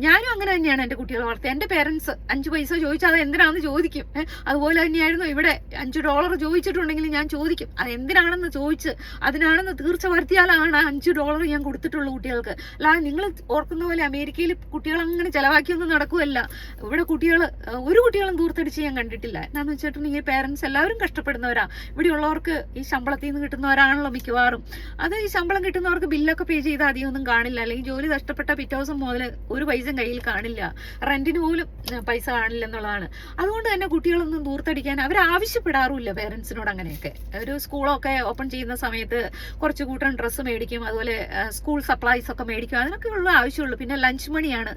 ഞാനും അങ്ങനെ തന്നെയാണ് എൻ്റെ കുട്ടികളെ വളർത്തുക. എൻ്റെ പേരൻസ് 5 പൈസ ചോദിച്ചാൽ അത് എന്തിനാണെന്ന് ചോദിക്കും. അതുപോലെ തന്നെയായിരുന്നു ഇവിടെ $5 ചോദിച്ചിട്ടുണ്ടെങ്കിൽ ഞാൻ ചോദിക്കും അത് എന്തിനാണെന്ന് ചോദിച്ച് അതിനാണെന്ന് തീർച്ച വരുത്തിയാലാണ് $5 ഞാൻ കൊടുത്തിട്ടുള്ളൂ കുട്ടികൾക്ക്. അല്ലാതെ നിങ്ങൾ ഓർക്കുന്ന പോലെ അമേരിക്കയിൽ കുട്ടികൾ അങ്ങനെ ചെലവാക്കിയൊന്നും നടക്കുകയല്ല. ഇവിടെ ഒരു കുട്ടികളും ദൂർത്തടിച്ച് ഞാൻ കണ്ടിട്ടില്ല. എന്താണെന്ന് വെച്ചിട്ടുണ്ടെങ്കിൽ പേരൻസ് എല്ലാവരും കഷ്ടപ്പെടുന്നവരാ. ഇവിടെയുള്ളവർക്ക് ഈ ശമ്പളത്തിൽ നിന്ന് കിട്ടുന്നവരാണല്ലോ മിക്കവാറും. അത് ഈ ശമ്പളം കിട്ടുന്നവർക്ക് ബില്ലൊക്കെ പേ ചെയ്താൽ അധികമൊന്നും കാണില്ല. അല്ലെങ്കിൽ ജോലി നഷ്ടപ്പെട്ട പിറ്റേ ദിവസം മുതൽ ഒരു പൈസ കയ്യിൽ കാണില്ല, റെന്റിന് പോലും പൈസ കാണില്ല എന്നുള്ളതാണ്. അതുകൊണ്ട് തന്നെ കുട്ടികളൊന്നും ദൂർത്തടിക്കാൻ അവർ ആവശ്യപ്പെടാറുമില്ല പേരൻസിനോട്. അങ്ങനെയൊക്കെ ഒരു സ്കൂളൊക്കെ ഓപ്പൺ ചെയ്യുന്ന സമയത്ത് കുറച്ച് കൂട്ടം ഡ്രസ്സ് മേടിക്കും, അതുപോലെ സ്കൂൾ സപ്ലൈസ് ഒക്കെ മേടിക്കും, അതിനൊക്കെ ഉള്ള ആവശ്യമുള്ളൂ. പിന്നെ ലഞ്ച് മണിയാണ്.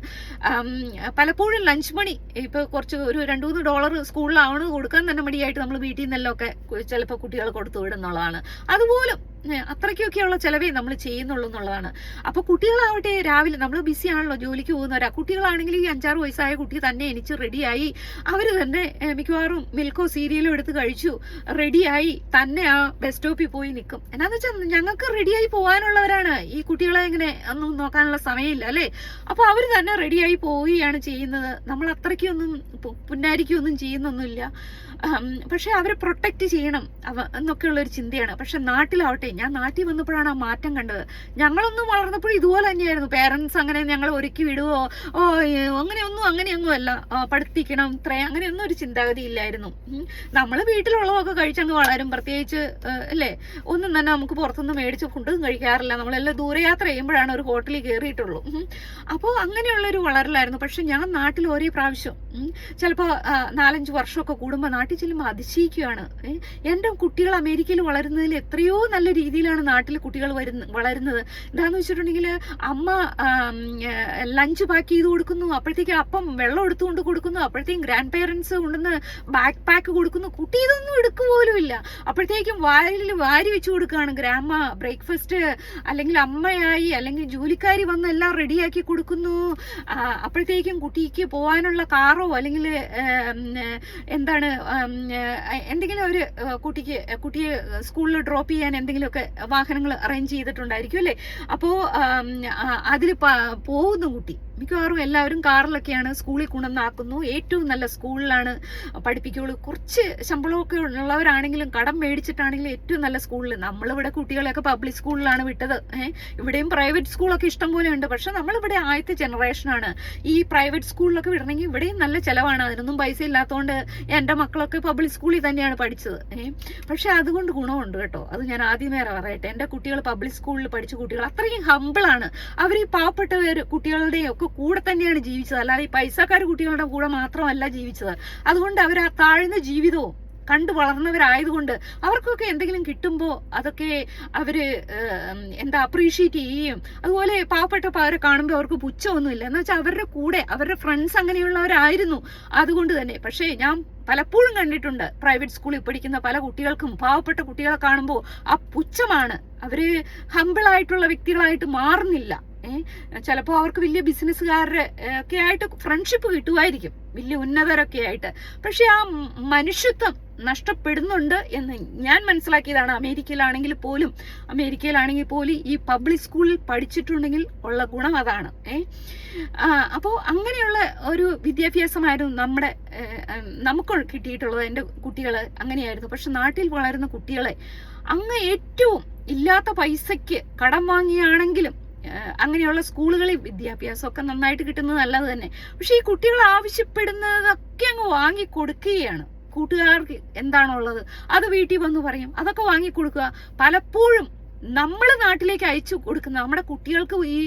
പലപ്പോഴും ലഞ്ച് മണി ഇപ്പോൾ കുറച്ച് ഒരു $2-3 സ്കൂളിലാവണ് കൊടുക്കാൻ തന്നെ മടിയായിട്ട് നമ്മൾ വീട്ടിൽ നിന്നെല്ലാം ഒക്കെ ചിലപ്പോൾ കുട്ടികൾ കൊടുത്തു വിടുന്നുള്ളതാണ്. അതുപോലും അത്രയ്ക്കൊക്കെയുള്ള ചിലവേ നമ്മൾ ചെയ്യുന്നുള്ളൂ എന്നുള്ളതാണ്. അപ്പോൾ കുട്ടികളാവട്ടെ രാവിലെ നമ്മൾ ബിസി ആണല്ലോ, ജോലിക്ക് പോകുന്നവരാ. കുട്ടികളാണെങ്കിൽ ഈ 5-6 വയസ്സായ കുട്ടി തന്നെ എണീച്ച് റെഡിയായി, അവർ തന്നെ മിക്കവാറും മിൽക്കോ സീരിയലോ എടുത്ത് കഴിച്ചു റെഡിയായി തന്നെ ആ ബസ് സ്റ്റോപ്പിൽ പോയി നിൽക്കും. എന്നാന്ന് വെച്ചാൽ ഞങ്ങൾക്ക് റെഡിയായി പോകാനുള്ളവരാണ്. ഈ കുട്ടികളെ ഇങ്ങനെ ഒന്നും നോക്കാനുള്ള സമയമില്ല അല്ലേ. അപ്പോൾ അവർ തന്നെ റെഡിയായി പോവുകയാണ് ചെയ്യുന്നത്. നമ്മൾ അത്രയ്ക്കൊന്നും പുന്നാരിക്കൊന്നും ചെയ്യുന്നൊന്നുമില്ല. പക്ഷെ അവരെ പ്രൊട്ടക്റ്റ് ചെയ്യണം എന്നൊക്കെയുള്ളൊരു ചിന്തയാണ്. പക്ഷെ നാട്ടിലാവട്ടെ, ഞാൻ നാട്ടിൽ വന്നപ്പോഴാണ് ആ മാറ്റം കണ്ടത്. ഞങ്ങളൊന്നും വളർന്നപ്പോഴും ഇതുപോലെ തന്നെയായിരുന്നു. പേരൻസ് അങ്ങനെ ഞങ്ങൾ ഒരുക്കി വിടുവോ അങ്ങനെയൊന്നും അല്ല, പഠിപ്പിക്കണം അങ്ങനെയൊന്നും ഒരു ചിന്താഗതി ഇല്ലായിരുന്നു. നമ്മൾ വീട്ടിലുള്ളതൊക്കെ കഴിച്ചങ്ങ് വളരും. പ്രത്യേകിച്ച് അല്ലേ, ഒന്നും തന്നെ നമുക്ക് പുറത്തുനിന്ന് മേടിച്ച് ഫുഡും കഴിക്കാറില്ല. നമ്മളെല്ലാം ദൂരയാത്ര ചെയ്യുമ്പോഴാണ് ഒരു ഹോട്ടലിൽ കയറിയിട്ടുള്ളൂ. അപ്പോൾ അങ്ങനെയുള്ളൊരു വളരലായിരുന്നു. പക്ഷെ ഞാൻ നാട്ടിൽ ഒരേ പ്രാവശ്യം ചിലപ്പോൾ 4-5 വർഷമൊക്കെ കൂടുമ്പോൾ നാട്ടിൽ ചെല്ലുമ്പോൾ അതിശയിക്കുകയാണ്. എൻ്റെ കുട്ടികൾ അമേരിക്കയിൽ വളരുന്നതിൽ എത്രയോ നല്ല രീതിയിലാണ് നാട്ടിൽ കുട്ടികൾ വളരുന്നത്. എന്താണെന്ന് വെച്ചിട്ടുണ്ടെങ്കിൽ അമ്മ ലഞ്ച് പാക്ക് ചെയ്ത് കൊടുക്കുന്നു, അപ്പോഴത്തേക്ക് അപ്പം വെള്ളം എടുത്തുകൊണ്ട് കൊടുക്കുന്നു, അപ്പോഴത്തേക്കും ഗ്രാൻഡ് പേരൻസ് കൊണ്ടുവന്ന് ബാക്ക് പാക്ക് കൊടുക്കുന്നു. കുട്ടി ഇതൊന്നും എടുക്കുക പോലും ഇല്ല. അപ്പോഴത്തേക്കും വാരി വെച്ച് കൊടുക്കുകയാണ്. ഗ്രാൻഡ്മ ബ്രേക്ക്ഫാസ്റ്റ് അല്ലെങ്കിൽ അമ്മയായി അല്ലെങ്കിൽ ജോലിക്കാരി വന്ന് എല്ലാം റെഡിയാക്കി കൊടുക്കുന്നു. അപ്പോഴത്തേക്കും കുട്ടിക്ക് പോകാനുള്ള കാറോ അല്ലെങ്കിൽ എന്താണ് എന്തെങ്കിലും ഒരു കുട്ടിയെ സ്കൂളിൽ ഡ്രോപ്പ് ചെയ്യാൻ എന്തെങ്കിലുമൊക്കെ വാഹനങ്ങൾ അറേഞ്ച് ചെയ്തിട്ടുണ്ടായിരിക്കും അല്ലേ. അപ്പോൾ അതിൽ പോകുന്നു കുട്ടി. മിക്കവാറും എല്ലാവരും കാറിലൊക്കെയാണ് സ്കൂളിൽ കൊണ്ടുവന്നാക്കുന്നു. ഏറ്റവും നല്ല സ്കൂളിലാണ് പഠിപ്പിക്കുകയുള്ളൂ. കുറച്ച് ശമ്പളമൊക്കെ ഉള്ളവരാണെങ്കിലും കടം മേടിച്ചിട്ടാണെങ്കിലും ഏറ്റവും നല്ല സ്കൂളിൽ. നമ്മളിവിടെ കുട്ടികളെയൊക്കെ പബ്ലിക് സ്കൂളിലാണ് വിട്ടത്. ഇവിടെയും പ്രൈവറ്റ് സ്കൂളൊക്കെ ഇഷ്ടം പോലെ ഉണ്ട്. പക്ഷെ നമ്മളിവിടെ ആദ്യത്തെ ജനറേഷനാണ്. ഈ പ്രൈവറ്റ് സ്കൂളിലൊക്കെ വിടണമെങ്കിൽ ഇവിടെയും നല്ല ചിലവാണ്. അതിനൊന്നും പൈസ ഇല്ലാത്തതുകൊണ്ട് എൻ്റെ മക്കളൊക്കെ പബ്ലിക് സ്കൂളിൽ തന്നെയാണ് പഠിച്ചത്. പക്ഷെ അതുകൊണ്ട് ഗുണമുണ്ട് കേട്ടോ. അത് ഞാൻ ആദ്യമേ പറയട്ടെ. എൻ്റെ കുട്ടികൾ പബ്ലിക് സ്കൂളിൽ പഠിച്ച കുട്ടികൾ അത്രയും ഹമ്പിളാണ്. അവർ ഈ പാവപ്പെട്ട കുട്ടികളുടെയും ഒക്കെ കൂടെ തന്നെയാണ് ജീവിച്ചത്. അല്ലാതെ ഈ പൈസക്കാർ കുട്ടികളുടെ കൂടെ മാത്രമല്ല ജീവിച്ചത്. അതുകൊണ്ട് അവർ ആ താഴ്ന്ന ജീവിതവും കണ്ടു വളർന്നവരായതുകൊണ്ട് അവർക്കൊക്കെ എന്തെങ്കിലും കിട്ടുമ്പോൾ അതൊക്കെ അവർ അപ്രീഷിയേറ്റ് ചെയ്യുകയും, അതുപോലെ പാവപ്പെട്ടവരെ കാണുമ്പോൾ അവർക്ക് പുച്ഛമൊന്നുമില്ല. എന്ന് വെച്ചാൽ അവരുടെ കൂടെ അവരുടെ ഫ്രണ്ട്സ് അങ്ങനെയുള്ളവരായിരുന്നു. അതുകൊണ്ട് തന്നെ. പക്ഷേ ഞാൻ പലപ്പോഴും കണ്ടിട്ടുണ്ട് പ്രൈവറ്റ് സ്കൂളിൽ പഠിക്കുന്ന പല കുട്ടികൾക്കും പാവപ്പെട്ട കുട്ടികളെ കാണുമ്പോൾ ആ പുച്ഛമാണ്. അവര് ഹമ്പിളായിട്ടുള്ള വ്യക്തികളായിട്ട് മാറുന്നില്ല. ചിലപ്പോൾ അവർക്ക് വലിയ ബിസിനസ്സുകാരുടെ ഒക്കെ ആയിട്ട് ഫ്രണ്ട്ഷിപ്പ് കിട്ടുമായിരിക്കും, വലിയ ഉന്നതരൊക്കെ ആയിട്ട്. പക്ഷെ ആ മനുഷ്യത്വം നഷ്ടപ്പെടുന്നുണ്ട് എന്ന് ഞാൻ മനസ്സിലാക്കിയതാണ്. അമേരിക്കയിലാണെങ്കിൽ പോലും ഈ പബ്ലിക് സ്കൂളിൽ പഠിച്ചിട്ടുണ്ടെങ്കിൽ ഉള്ള ഗുണം അതാണ്. അപ്പോൾ അങ്ങനെയുള്ള ഒരു വിദ്യാഭ്യാസമായിരുന്നു നമുക്ക് കിട്ടിയിട്ടുള്ളത്. എൻ്റെ കുട്ടികൾ അങ്ങനെയായിരുന്നു. പക്ഷെ നാട്ടിൽ വളരുന്ന കുട്ടികളെ അങ്ങ് ഏറ്റവും ഇല്ലാത്ത പൈസയ്ക്ക് കടം വാങ്ങിയാണെങ്കിലും അങ്ങനെയുള്ള സ്കൂളുകളിൽ വിദ്യാഭ്യാസമൊക്കെ നന്നായിട്ട് കിട്ടുന്നത് നല്ലത് തന്നെ. പക്ഷെ ഈ കുട്ടികൾ ആവശ്യപ്പെടുന്നതൊക്കെ അങ്ങ് വാങ്ങി കൊടുക്കുകയാണ്. കൂട്ടുകാർക്ക് എന്താണുള്ളത് അത് വീട്ടിൽ വന്ന് പറയും, അതൊക്കെ വാങ്ങിക്കൊടുക്കുക. പലപ്പോഴും നമ്മൾ നാട്ടിലേക്ക് അയച്ചു കൊടുക്കുന്ന നമ്മുടെ കുട്ടികൾക്ക് ഈ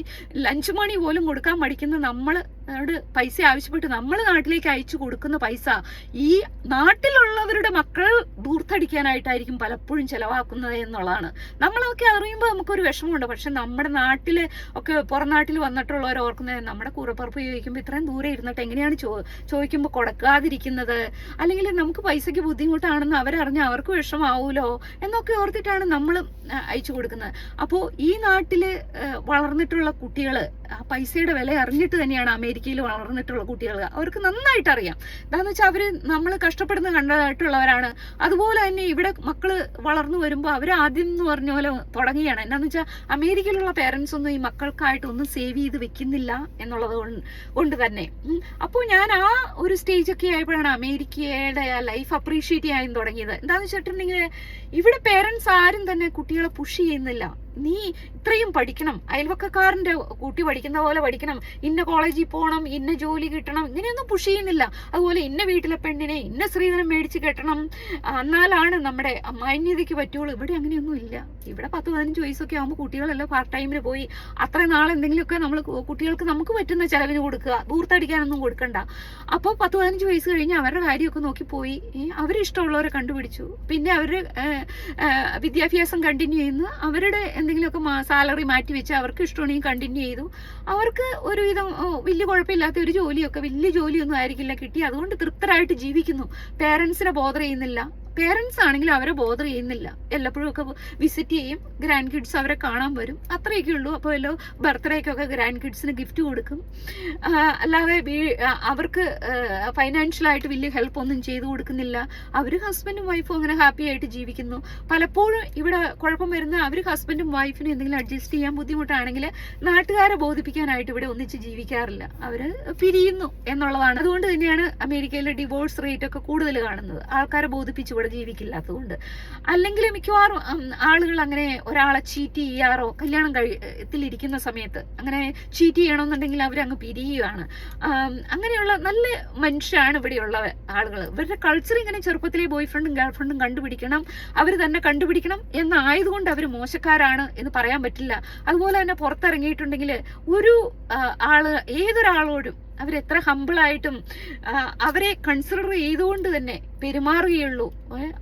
ലഞ്ച് മണി പോലും കൊടുക്കാൻ മടിക്കുന്ന നമ്മളോട് പൈസ ആവശ്യപ്പെട്ട് നമ്മൾ നാട്ടിലേക്ക് അയച്ചു കൊടുക്കുന്ന പൈസ ഈ നാട്ടിലുള്ളവരുടെ മക്കൾ ദൂർത്തടിക്കാനായിട്ടായിരിക്കും പലപ്പോഴും ചെലവാക്കുന്നത് എന്നുള്ളതാണ്. നമ്മളൊക്കെ അറിയുമ്പോൾ നമുക്കൊരു വിഷമമുണ്ട്. പക്ഷെ നമ്മുടെ നാട്ടില് ഒക്കെ പുറം നാട്ടിൽ വന്നിട്ടുള്ളവർ ഓർക്കുന്നത് നമ്മുടെ കൂറപ്പുറപ്പ് ചോദിക്കുമ്പോൾ ഇത്രയും ദൂരെ ഇരുന്നിട്ട് എങ്ങനെയാണ് ചോദിക്കുമ്പോൾ കൊടുക്കാതിരിക്കുന്നത്, അല്ലെങ്കിൽ നമുക്ക് പൈസയ്ക്ക് ബുദ്ധിമുട്ടാണെന്ന് അവരറിഞ്ഞാൽ അവർക്ക് വിഷമാവൂലോ എന്നൊക്കെ ഓർത്തിട്ടാണ് നമ്മൾ അയച്ചു കൊടുക്കുന്നത്. അപ്പോൾ ഈ നാട്ടില് വളർന്നിട്ടുള്ള കുട്ടികള് ആ പൈസയുടെ വില അറിഞ്ഞിട്ട് തന്നെയാണ് അമേരിക്കയിൽ വളർന്നിട്ടുള്ള കുട്ടികൾ. അവർക്ക് നന്നായിട്ട് അറിയാം. എന്താന്ന് വെച്ചാൽ അവര് നമ്മൾ കഷ്ടപ്പെടുന്ന കണ്ടിട്ടുള്ളവരാണ്. അതുപോലെ തന്നെ ഇവിടെ മക്കള് വളർന്നു വരുമ്പോൾ അവർ ആദ്യം എന്ന് പറഞ്ഞ പോലെ തുടങ്ങിയാണ്. എന്താന്ന് വെച്ചാൽ അമേരിക്കയിലുള്ള പേരൻസ് ഒന്നും ഈ മക്കൾക്കായിട്ട് ഒന്നും സേവ് ചെയ്ത് വെക്കുന്നില്ല എന്നുള്ളത് കൊണ്ട് തന്നെ. അപ്പോൾ ഞാൻ ആ ഒരു സ്റ്റേജ് ഒക്കെ ആയപ്പോഴാണ് അമേരിക്കയുടെ ലൈഫ് അപ്രീഷിയേറ്റ് ചെയ്യാൻ തുടങ്ങിയത്. എന്താന്ന് വെച്ചിട്ടുണ്ടെങ്കിൽ ഇവിടെ പേരൻസ് ആരും തന്നെ കുട്ടികളെ പുഷ് ചെയ്യുന്നില്ല. നീ ഇത്രയും പഠിക്കണം, അയൽവക്കക്കാരന്റെ കുട്ടി പഠിക്കുന്ന പോലെ പഠിക്കണം, ഇന്ന കോളേജിൽ പോകണം, ഇന്ന ജോലി കിട്ടണം, ഇങ്ങനെയൊന്നും പുഷ് ചെയ്യുന്നില്ല. അതുപോലെ ഇന്ന വീട്ടിലെ പെണ്ണിനെ ഇന്ന സ്ത്രീധനം മേടിച്ച് കെട്ടണം, എന്നാലാണ് നമ്മുടെ മാന്യതയ്ക്ക് പറ്റുള്ളൂ. ഇവിടെ അങ്ങനെയൊന്നും ഇല്ല. ഇവിടെ 10-15 വയസ്സൊക്കെ ആകുമ്പോൾ കുട്ടികളെല്ലാം പാർട്ട് ടൈമിന് പോയി അത്ര നാൾ എന്തെങ്കിലുമൊക്കെ നമ്മൾ കുട്ടികൾക്ക് നമുക്ക് പറ്റുന്ന ചെലവിന് കൊടുക്കുക, ദൂർത്തടിക്കാനൊന്നും കൊടുക്കണ്ട. അപ്പോൾ 10-15 വയസ്സ് കഴിഞ്ഞ് അവരുടെ കാര്യമൊക്കെ നോക്കി പോയി അവരിഷ്ടമുള്ളവരെ കണ്ടുപിടിച്ചു. പിന്നെ അവരുടെ വിദ്യാഭ്യാസം കണ്ടിന്യൂ ചെയ്യുന്നു. അവരുടെ എന്തെങ്കിലുമൊക്കെ സാലറി മാറ്റി വെച്ച് അവർക്ക് ഇഷ്ടമാണെങ്കിൽ കണ്ടിന്യൂ ചെയ്തു. അവർക്ക് ഒരുവിധം വലിയ കുഴപ്പമില്ലാത്ത ഒരു ജോലിയൊക്കെ, വലിയ ജോലിയൊന്നും ആയിരിക്കില്ല കിട്ടി. അതുകൊണ്ട് തൃപ്തരായിട്ട് ജീവിക്കുന്നു. പേരൻസിനെ ബോധർ ചെയ്യുന്നില്ല. പേരൻസ് ആണെങ്കിലും അവരെ ബോധർ ചെയ്യുന്നില്ല. എല്ലപ്പോഴും ഒക്കെ വിസിറ്റ് ചെയ്യും. ഗ്രാൻഡ് കിഡ്സ് അവരെ കാണാൻ വരും, അത്രയൊക്കെ ഉള്ളൂ. അപ്പോൾ എല്ലോ ബർത്ത്ഡേക്കൊക്കെ ഗ്രാൻഡ് കിഡ്സിന് ഗിഫ്റ്റ് കൊടുക്കും. അല്ലാതെ അവർക്ക് ഫൈനാൻഷ്യലായിട്ട് വലിയ ഹെൽപ്പ് ഒന്നും ചെയ്തു കൊടുക്കുന്നില്ല. അവർ ഹസ്ബൻഡും വൈഫും അങ്ങനെ ഹാപ്പി ആയിട്ട് ജീവിക്കുന്നു. പലപ്പോഴും ഇവിടെ കുഴപ്പം വരുന്ന അവർ ഹസ്ബൻഡും വൈഫിനും എന്തെങ്കിലും അഡ്ജസ്റ്റ് ചെയ്യാൻ ബുദ്ധിമുട്ടാണെങ്കിൽ നാട്ടുകാരെ ബോധിപ്പിക്കാനായിട്ട് ഇവിടെ ഒന്നിച്ച് ജീവിക്കാറില്ല. അവർ പിരിയുന്നു എന്നുള്ളതാണ്. അതുകൊണ്ട് തന്നെയാണ് അമേരിക്കയിലെ ഡിവോഴ്സ് റേറ്റ് ഒക്കെ കൂടുതൽ കാണുന്നത്. ആൾക്കാരെ ബോധിപ്പിച്ച് ഇവിടെ ജീവിക്കില്ലാത്തതുകൊണ്ട്. അല്ലെങ്കിൽ മിക്കവാറും ആളുകൾ അങ്ങനെ ഒരാളെ ചീറ്റ് ചെയ്യാറോ കല്യാണം കഴിയത്തിലിരിക്കുന്ന സമയത്ത് അങ്ങനെ ചീറ്റ് ചെയ്യണമെന്നുണ്ടെങ്കിൽ അവരങ്ങ് പിരിയുകയാണ്. അങ്ങനെയുള്ള നല്ല മനുഷ്യരാണ് ഇവിടെയുള്ള ആളുകൾ. ഇവരുടെ കൾച്ചർ ഇങ്ങനെ ചെറുപ്പത്തിലെ ബോയ് ഫ്രണ്ടും ഗേൾ ഫ്രണ്ടും കണ്ടുപിടിക്കണം, അവർ തന്നെ കണ്ടുപിടിക്കണം എന്നായതുകൊണ്ട് അവർ മോശക്കാരാണ് എന്ന് പറയാൻ പറ്റില്ല. അതുപോലെ തന്നെ പുറത്തിറങ്ങിയിട്ടുണ്ടെങ്കിൽ ഒരു ഏതൊരാളോടും അവരെത്ര ഹമ്പിളായിട്ടും അവരെ കൺസിഡർ ചെയ്തുകൊണ്ട് തന്നെ പെരുമാറുകയുള്ളൂ.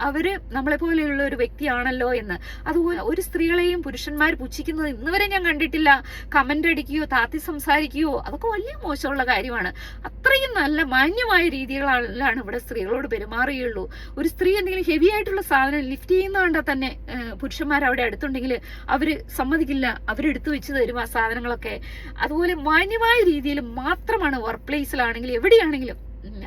അവര് നമ്മളെ പോലെയുള്ള ഒരു വ്യക്തിയാണല്ലോ എന്ന്. അതുപോലെ ഒരു സ്ത്രീകളെയും പുരുഷന്മാർ പുച്ഛിക്കുന്നത് ഇന്നുവരെ ഞാൻ കണ്ടിട്ടില്ല. കമന്റ് അടിക്കുകയോ താത്തി സംസാരിക്കുകയോ അതൊക്കെ വലിയ മോശമുള്ള കാര്യമാണ്. അത്രയും നല്ല മാന്യമായ രീതികളാണ് ഇവിടെ സ്ത്രീകളോട് പെരുമാറുകയുള്ളൂ. ഒരു സ്ത്രീ എന്തെങ്കിലും ഹെവി ആയിട്ടുള്ള സാധനം ലിഫ്റ്റ് ചെയ്യുന്ന കണ്ടാൽ തന്നെ പുരുഷന്മാർ അവിടെ അടുത്തുണ്ടെങ്കിൽ അവര് സമ്മതിക്കില്ല, അവരെടുത്തു വെച്ച് തരും ആ സാധനങ്ങളൊക്കെ. അതുപോലെ മാന്യമായ രീതിയിൽ മാത്രമാണ് വർക്ക് പ്ലേസിലാണെങ്കിലും എവിടെയാണെങ്കിലും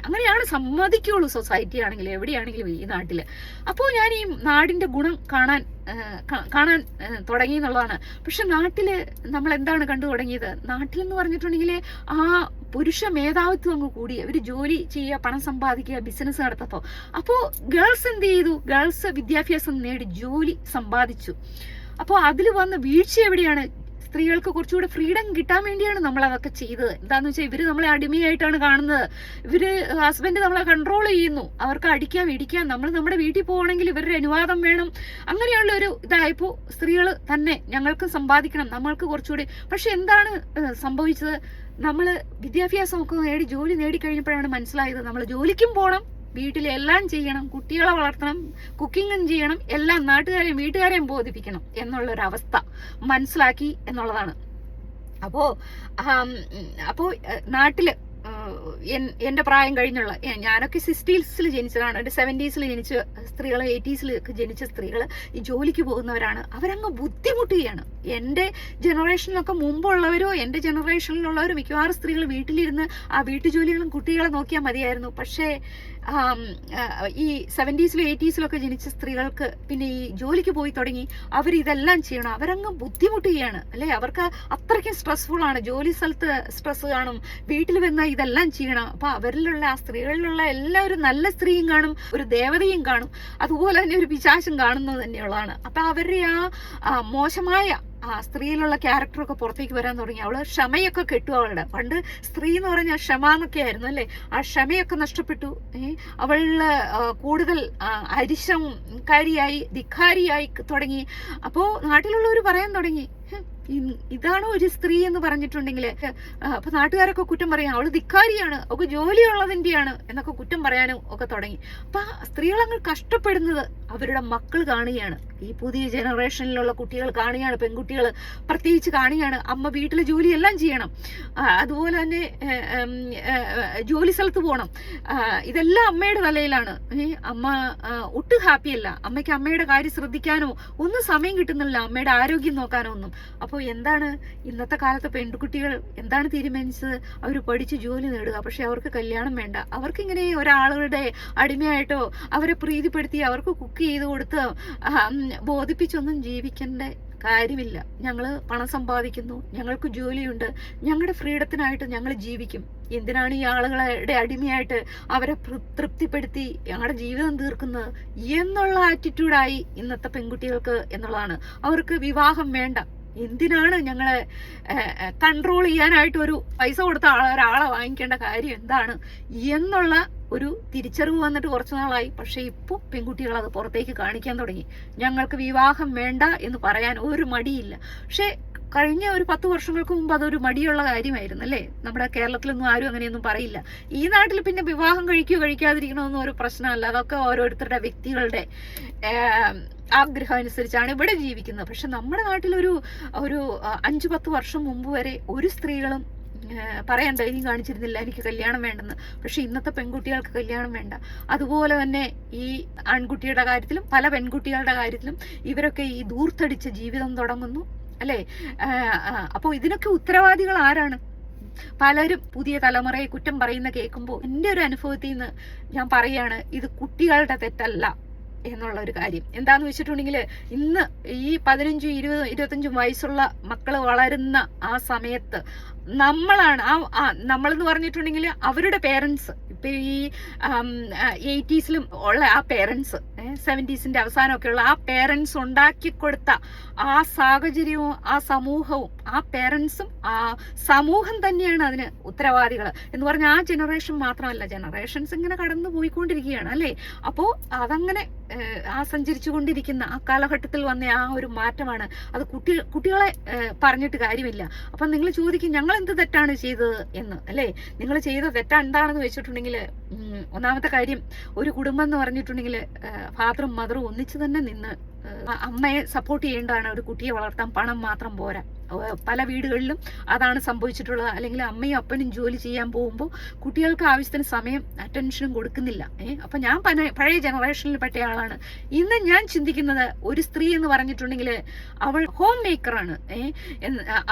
അങ്ങനെയാണ് സമ്മതിക്കുള്ളൂ. സൊസൈറ്റി ആണെങ്കിലും എവിടെയാണെങ്കിലും ഈ നാട്ടില്. അപ്പോൾ ഞാൻ ഈ നാടിന്റെ ഗുണം കാണാൻ തുടങ്ങി എന്നുള്ളതാണ്. പക്ഷെ നാട്ടില് നമ്മൾ എന്താണ് കണ്ടു തുടങ്ങിയത്? നാട്ടിലെന്ന് പറഞ്ഞിട്ടുണ്ടെങ്കിൽ ആ പുരുഷ മേധാവിത്വം അങ്ങ് കൂടി. അവര് ജോലി ചെയ്യുക, പണം സമ്പാദിക്കുക, ബിസിനസ് നടത്തപ്പോ. അപ്പോൾ ഗേൾസ് എന്ത് ചെയ്തു? ഗേൾസ് വിദ്യാഭ്യാസം നേടി ജോലി സമ്പാദിച്ചു. അപ്പോൾ അതിൽ വന്ന വീഴ്ച എവിടെയാണ്? സ്ത്രീകൾക്ക് കുറച്ചുകൂടെ ഫ്രീഡം കിട്ടാൻ വേണ്ടിയാണ് നമ്മൾ അതൊക്കെ ചെയ്തത്. എന്താന്ന് വെച്ചാൽ ഇവര് നമ്മളെ അടിമയായിട്ടാണ് കാണുന്നത്. ഇവര് ഹസ്ബൻഡ് നമ്മളെ കൺട്രോൾ ചെയ്യുന്നു. അവർക്ക് അടിക്കാം ഇടിക്കാം. നമ്മൾ നമ്മുടെ വീട്ടിൽ പോകണമെങ്കിൽ ഇവരുടെ അനുവാദം വേണം. അങ്ങനെയുള്ള ഒരു ഇതായപ്പോ സ്ത്രീകൾ തന്നെ ഞങ്ങൾക്ക് സമ്പാദിക്കണം, നമ്മൾക്ക് കുറച്ചുകൂടി. പക്ഷെ എന്താണ് സംഭവിച്ചത്? നമ്മള് വിദ്യാഭ്യാസമൊക്കെ നേടി ജോലി നേടിക്കഴിഞ്ഞപ്പോഴാണ് മനസ്സിലായത് നമ്മൾ ജോലിക്കും പോകണം, വീട്ടിലെല്ലാം ചെയ്യണം, കുട്ടികളെ വളർത്തണം, കുക്കിങ്ങും ചെയ്യണം, എല്ലാം നാട്ടുകാരെയും വീട്ടുകാരെയും ബോധിപ്പിക്കണം എന്നുള്ളൊരവസ്ഥ മനസ്സിലാക്കി എന്നുള്ളതാണ്. അപ്പോൾ നാട്ടില് എൻ്റെ പ്രായം കഴിഞ്ഞുള്ള ഞാനൊക്കെ 60s ജനിച്ചതാണ്, എൻ്റെ 70s ജനിച്ച സ്ത്രീകൾ, 80s ഒക്കെ ജനിച്ച സ്ത്രീകൾ ഈ ജോലിക്ക് പോകുന്നവരാണ്. അവരങ്ങ് ബുദ്ധിമുട്ടുകയാണ്. എൻ്റെ ജനറേഷനിലൊക്കെ മുമ്പുള്ളവരോ എൻ്റെ ജനറേഷനിലുള്ളവരോ മിക്കവാറും സ്ത്രീകൾ വീട്ടിലിരുന്ന് ആ വീട്ടുജോലികളും കുട്ടികളെ നോക്കിയാൽ മതിയായിരുന്നു. പക്ഷേ ഈ 70s 80s ജനിച്ച സ്ത്രീകൾക്ക് പിന്നെ ഈ ജോലിക്ക് പോയി തുടങ്ങി അവരിതെല്ലാം ചെയ്യണം. അവരങ്ങ് ബുദ്ധിമുട്ടുകയാണ് അല്ലേ. അവർക്ക് അത്രയ്ക്കും സ്ട്രെസ്ഫുൾ ആണ്. ജോലി സ്ഥലത്ത് സ്ട്രെസ് കാണും, വീട്ടിൽ വന്നാൽ ഇതെല്ലാം ചെയ്യണം. അപ്പൊ അവരിലുള്ള ആ സ്ത്രീകളിലുള്ള എല്ലാവരും നല്ല സ്ത്രീയും കാണും, ഒരു ദേവതയും കാണും, അതുപോലെ തന്നെ ഒരു പിശാചും കാണുന്നത് തന്നെയുള്ളതാണ്. അപ്പൊ അവരുടെ ആ മോശമായ ആ സ്ത്രീയിലുള്ള ക്യാരക്ടറൊക്കെ പുറത്തേക്ക് വരാൻ തുടങ്ങി. അവള് ക്ഷമയൊക്കെ കെട്ടു. അവളുടെ പണ്ട് സ്ത്രീ എന്ന് പറഞ്ഞാൽ ക്ഷമ എന്നൊക്കെ ആയിരുന്നു അല്ലേ. ആ ക്ഷമയൊക്കെ നഷ്ടപ്പെട്ടു. അവള് കൂടുതൽ അരിശംകാരിയായി, ധിക്കാരിയായി തുടങ്ങി. അപ്പോ നാട്ടിലുള്ളവർ പറയാൻ തുടങ്ങി, ഇതാണോ ഒരു സ്ത്രീ എന്ന് പറഞ്ഞിട്ടുണ്ടെങ്കിൽ അപ്പൊ നാട്ടുകാരൊക്കെ കുറ്റം പറയാം, അവള് ധിക്കാരിയാണ്, അവൾക്ക് ജോലിയുള്ളതിൻ്റെയാണ് എന്നൊക്കെ കുറ്റം പറയാനും ഒക്കെ തുടങ്ങി. അപ്പൊ സ്ത്രീകൾ കഷ്ടപ്പെടുന്നത് അവരുടെ മക്കൾ കാണുകയാണ്. ഈ പുതിയ ജനറേഷനിലുള്ള കുട്ടികൾ കാണുകയാണ്, പെൺകുട്ടികൾ പ്രത്യേകിച്ച് കാണുകയാണ്. അമ്മ വീട്ടിലെ ജോലിയെല്ലാം ചെയ്യണം, അതുപോലെ തന്നെ ജോലി സ്ഥലത്ത് പോകണം. ഇതെല്ലാം അമ്മയുടെ തലയിലാണ്. അമ്മ ഒട്ടും ഹാപ്പിയല്ല. അമ്മയ്ക്ക് അമ്മയുടെ കാര്യം ശ്രദ്ധിക്കാനോ ഒന്നും സമയം കിട്ടുന്നില്ല, അമ്മയുടെ ആരോഗ്യം നോക്കാനോ ഒന്നും. അപ്പോൾ എന്താണ് ഇന്നത്തെ കാലത്തെ പെൺകുട്ടികൾ എന്താണ് തീരുമാനിച്ചത്? അവർ പഠിച്ച് ജോലി നേടുക, പക്ഷെ അവർക്ക് കല്യാണം വേണ്ട. അവർക്കിങ്ങനെ ഒരാളുടെ അടിമയായിട്ടോ അവരെ പ്രീതിപ്പെടുത്തി അവർക്ക് കുക്ക് ചെയ്ത് കൊടുത്ത് ബോധിപ്പിച്ചൊന്നും ജീവിക്കേണ്ട കാര്യമില്ല. ഞങ്ങൾ പണം സമ്പാദിക്കുന്നു, ഞങ്ങൾക്ക് ജോലിയുണ്ട്, ഞങ്ങളുടെ ഫ്രീഡത്തിനായിട്ട് ഞങ്ങൾ ജീവിക്കും. എന്തിനാണ് ഈ ആളുകളുടെ അടിമയായിട്ട് അവരെ തൃപ്തിപ്പെടുത്തി ഞങ്ങളുടെ ജീവിതം തീർക്കുന്നത് എന്നുള്ള ആറ്റിറ്റ്യൂഡായി ഇന്നത്തെ പെൺകുട്ടികൾക്ക് എന്നുള്ളതാണ്. അവർക്ക് വിവാഹം വേണ്ട. എന്തിനാണ് ഞങ്ങളെ കൺട്രോൾ ചെയ്യാനായിട്ട് ഒരു പൈസ കൊടുത്ത ഒരാളെ വാങ്ങിക്കേണ്ട കാര്യം എന്താണ് എന്നുള്ള ഒരു തിരിച്ചറിവ് വന്നിട്ട് കുറച്ചു നാളായി. പക്ഷെ ഇപ്പോൾ പെൺകുട്ടികൾ അത് പുറത്തേക്ക് കാണിക്കാൻ തുടങ്ങി. ഞങ്ങൾക്ക് വിവാഹം വേണ്ട എന്ന് പറയാൻ ഒരു മടിയില്ല. പക്ഷെ കഴിഞ്ഞ ഒരു 10 വർഷങ്ങൾക്ക് മുമ്പ് അതൊരു മടിയുള്ള കാര്യമായിരുന്നു അല്ലേ. നമ്മുടെ കേരളത്തിലൊന്നും ആരും അങ്ങനെയൊന്നും പറയില്ല. ഈ നാട്ടിൽ പിന്നെ വിവാഹം കഴിക്കുകയോ കഴിക്കാതിരിക്കണമെന്നും ഒരു പ്രശ്നമല്ല. അതൊക്കെ ഓരോരുത്തരുടെ വ്യക്തികളുടെ ആഗ്രഹം അനുസരിച്ചാണ് ഇവിടെ ജീവിക്കുന്നത്. പക്ഷെ നമ്മുടെ നാട്ടിലൊരു 5-10 വർഷം മുമ്പ് വരെ ഒരു സ്ത്രീകളും പറയാൻ ധൈര്യം കാണിച്ചിരുന്നില്ല എനിക്ക് കല്യാണം വേണ്ടെന്ന്. പക്ഷെ ഇന്നത്തെ പെൺകുട്ടികൾക്ക് കല്യാണം വേണ്ട. അതുപോലെ തന്നെ ഈ ആൺകുട്ടിയുടെ കാര്യത്തിലും പല പെൺകുട്ടികളുടെ കാര്യത്തിലും ഇവരൊക്കെ ഈ ദൂർത്തടിച്ച ജീവിതം തുടങ്ങുന്നു അല്ലേ. അപ്പോൾ ഇതിനൊക്കെ ഉത്തരവാദികൾ ആരാണ്? പലരും പുതിയ തലമുറയെ കുറ്റം പറയുന്ന കേൾക്കുമ്പോൾ എൻ്റെ ഒരു അനുഭവത്തിൽ നിന്ന് ഞാൻ പറയാണ്, ഇത് കുട്ടികളുടെ തെറ്റല്ല എന്നുള്ള ഒരു കാര്യം. എന്താന്ന് വെച്ചിട്ടുണ്ടെങ്കിൽ ഇന്ന് ഈ 15, 20, 25 വയസ്സുള്ള മക്കൾ വളരുന്ന ആ സമയത്ത് നമ്മളാണ് നമ്മളെന്ന് പറഞ്ഞിട്ടുണ്ടെങ്കിൽ അവരുടെ പേരൻസ്, ഇപ്പൊ ഈ 80s ഉള്ള ആ പേരൻസ്, 70s അവസാനമൊക്കെ ഉള്ള ആ പേരൻസ് ഉണ്ടാക്കി കൊടുത്ത ആ സാഹചര്യവും ആ സമൂഹവും ആ പേരൻസും ആ സമൂഹം തന്നെയാണ് അതിന് ഉത്തരവാദികൾ എന്ന് പറഞ്ഞാൽ ആ ജനറേഷൻ മാത്രമല്ല, ജനറേഷൻസ് ഇങ്ങനെ കടന്നു പോയിക്കൊണ്ടിരിക്കുകയാണ് അല്ലേ. അപ്പോൾ അതങ്ങനെ സഞ്ചരിച്ചു കൊണ്ടിരിക്കുന്ന ആ കാലഘട്ടത്തിൽ വന്ന ആ ഒരു മാറ്റമാണ് അത്. കുട്ടികളെ പറഞ്ഞിട്ട് കാര്യമില്ല. അപ്പം നിങ്ങൾ ചോദിക്കും ഞങ്ങൾ എന്ത് തെറ്റാണ് ചെയ്തത് എന്ന് അല്ലേ. നിങ്ങൾ ചെയ്ത തെറ്റ് എന്താണെന്ന് വെച്ചിട്ടുണ്ടെങ്കിൽ ഒന്നാമത്തെ കാര്യം, ഒരു കുടുംബം എന്ന് പറഞ്ഞിട്ടുണ്ടെങ്കിൽ ഫാദറും മദറും ഒന്നിച്ച് തന്നെ നിന്ന് അമ്മയെ സപ്പോർട്ട് ചെയ്യേണ്ടതാണ്. ഒരു കുട്ടിയെ വളർത്താൻ പണം മാത്രം പോരാ. പല വീടുകളിലും അതാണ് സംഭവിച്ചിട്ടുള്ളത്. അല്ലെങ്കിൽ അമ്മയും അപ്പനും ജോലി ചെയ്യാൻ പോകുമ്പോൾ കുട്ടികൾക്ക് ആവശ്യത്തിന് സമയം അറ്റൻഷനും കൊടുക്കുന്നില്ല. അപ്പൊ ഞാൻ പഴയ ജനറേഷനിൽ പെട്ട ആളാണ്. ഇന്ന് ഞാൻ ചിന്തിക്കുന്നത് ഒരു സ്ത്രീ എന്ന് പറഞ്ഞിട്ടുണ്ടെങ്കിൽ അവൾ ഹോം മേക്കറാണ്.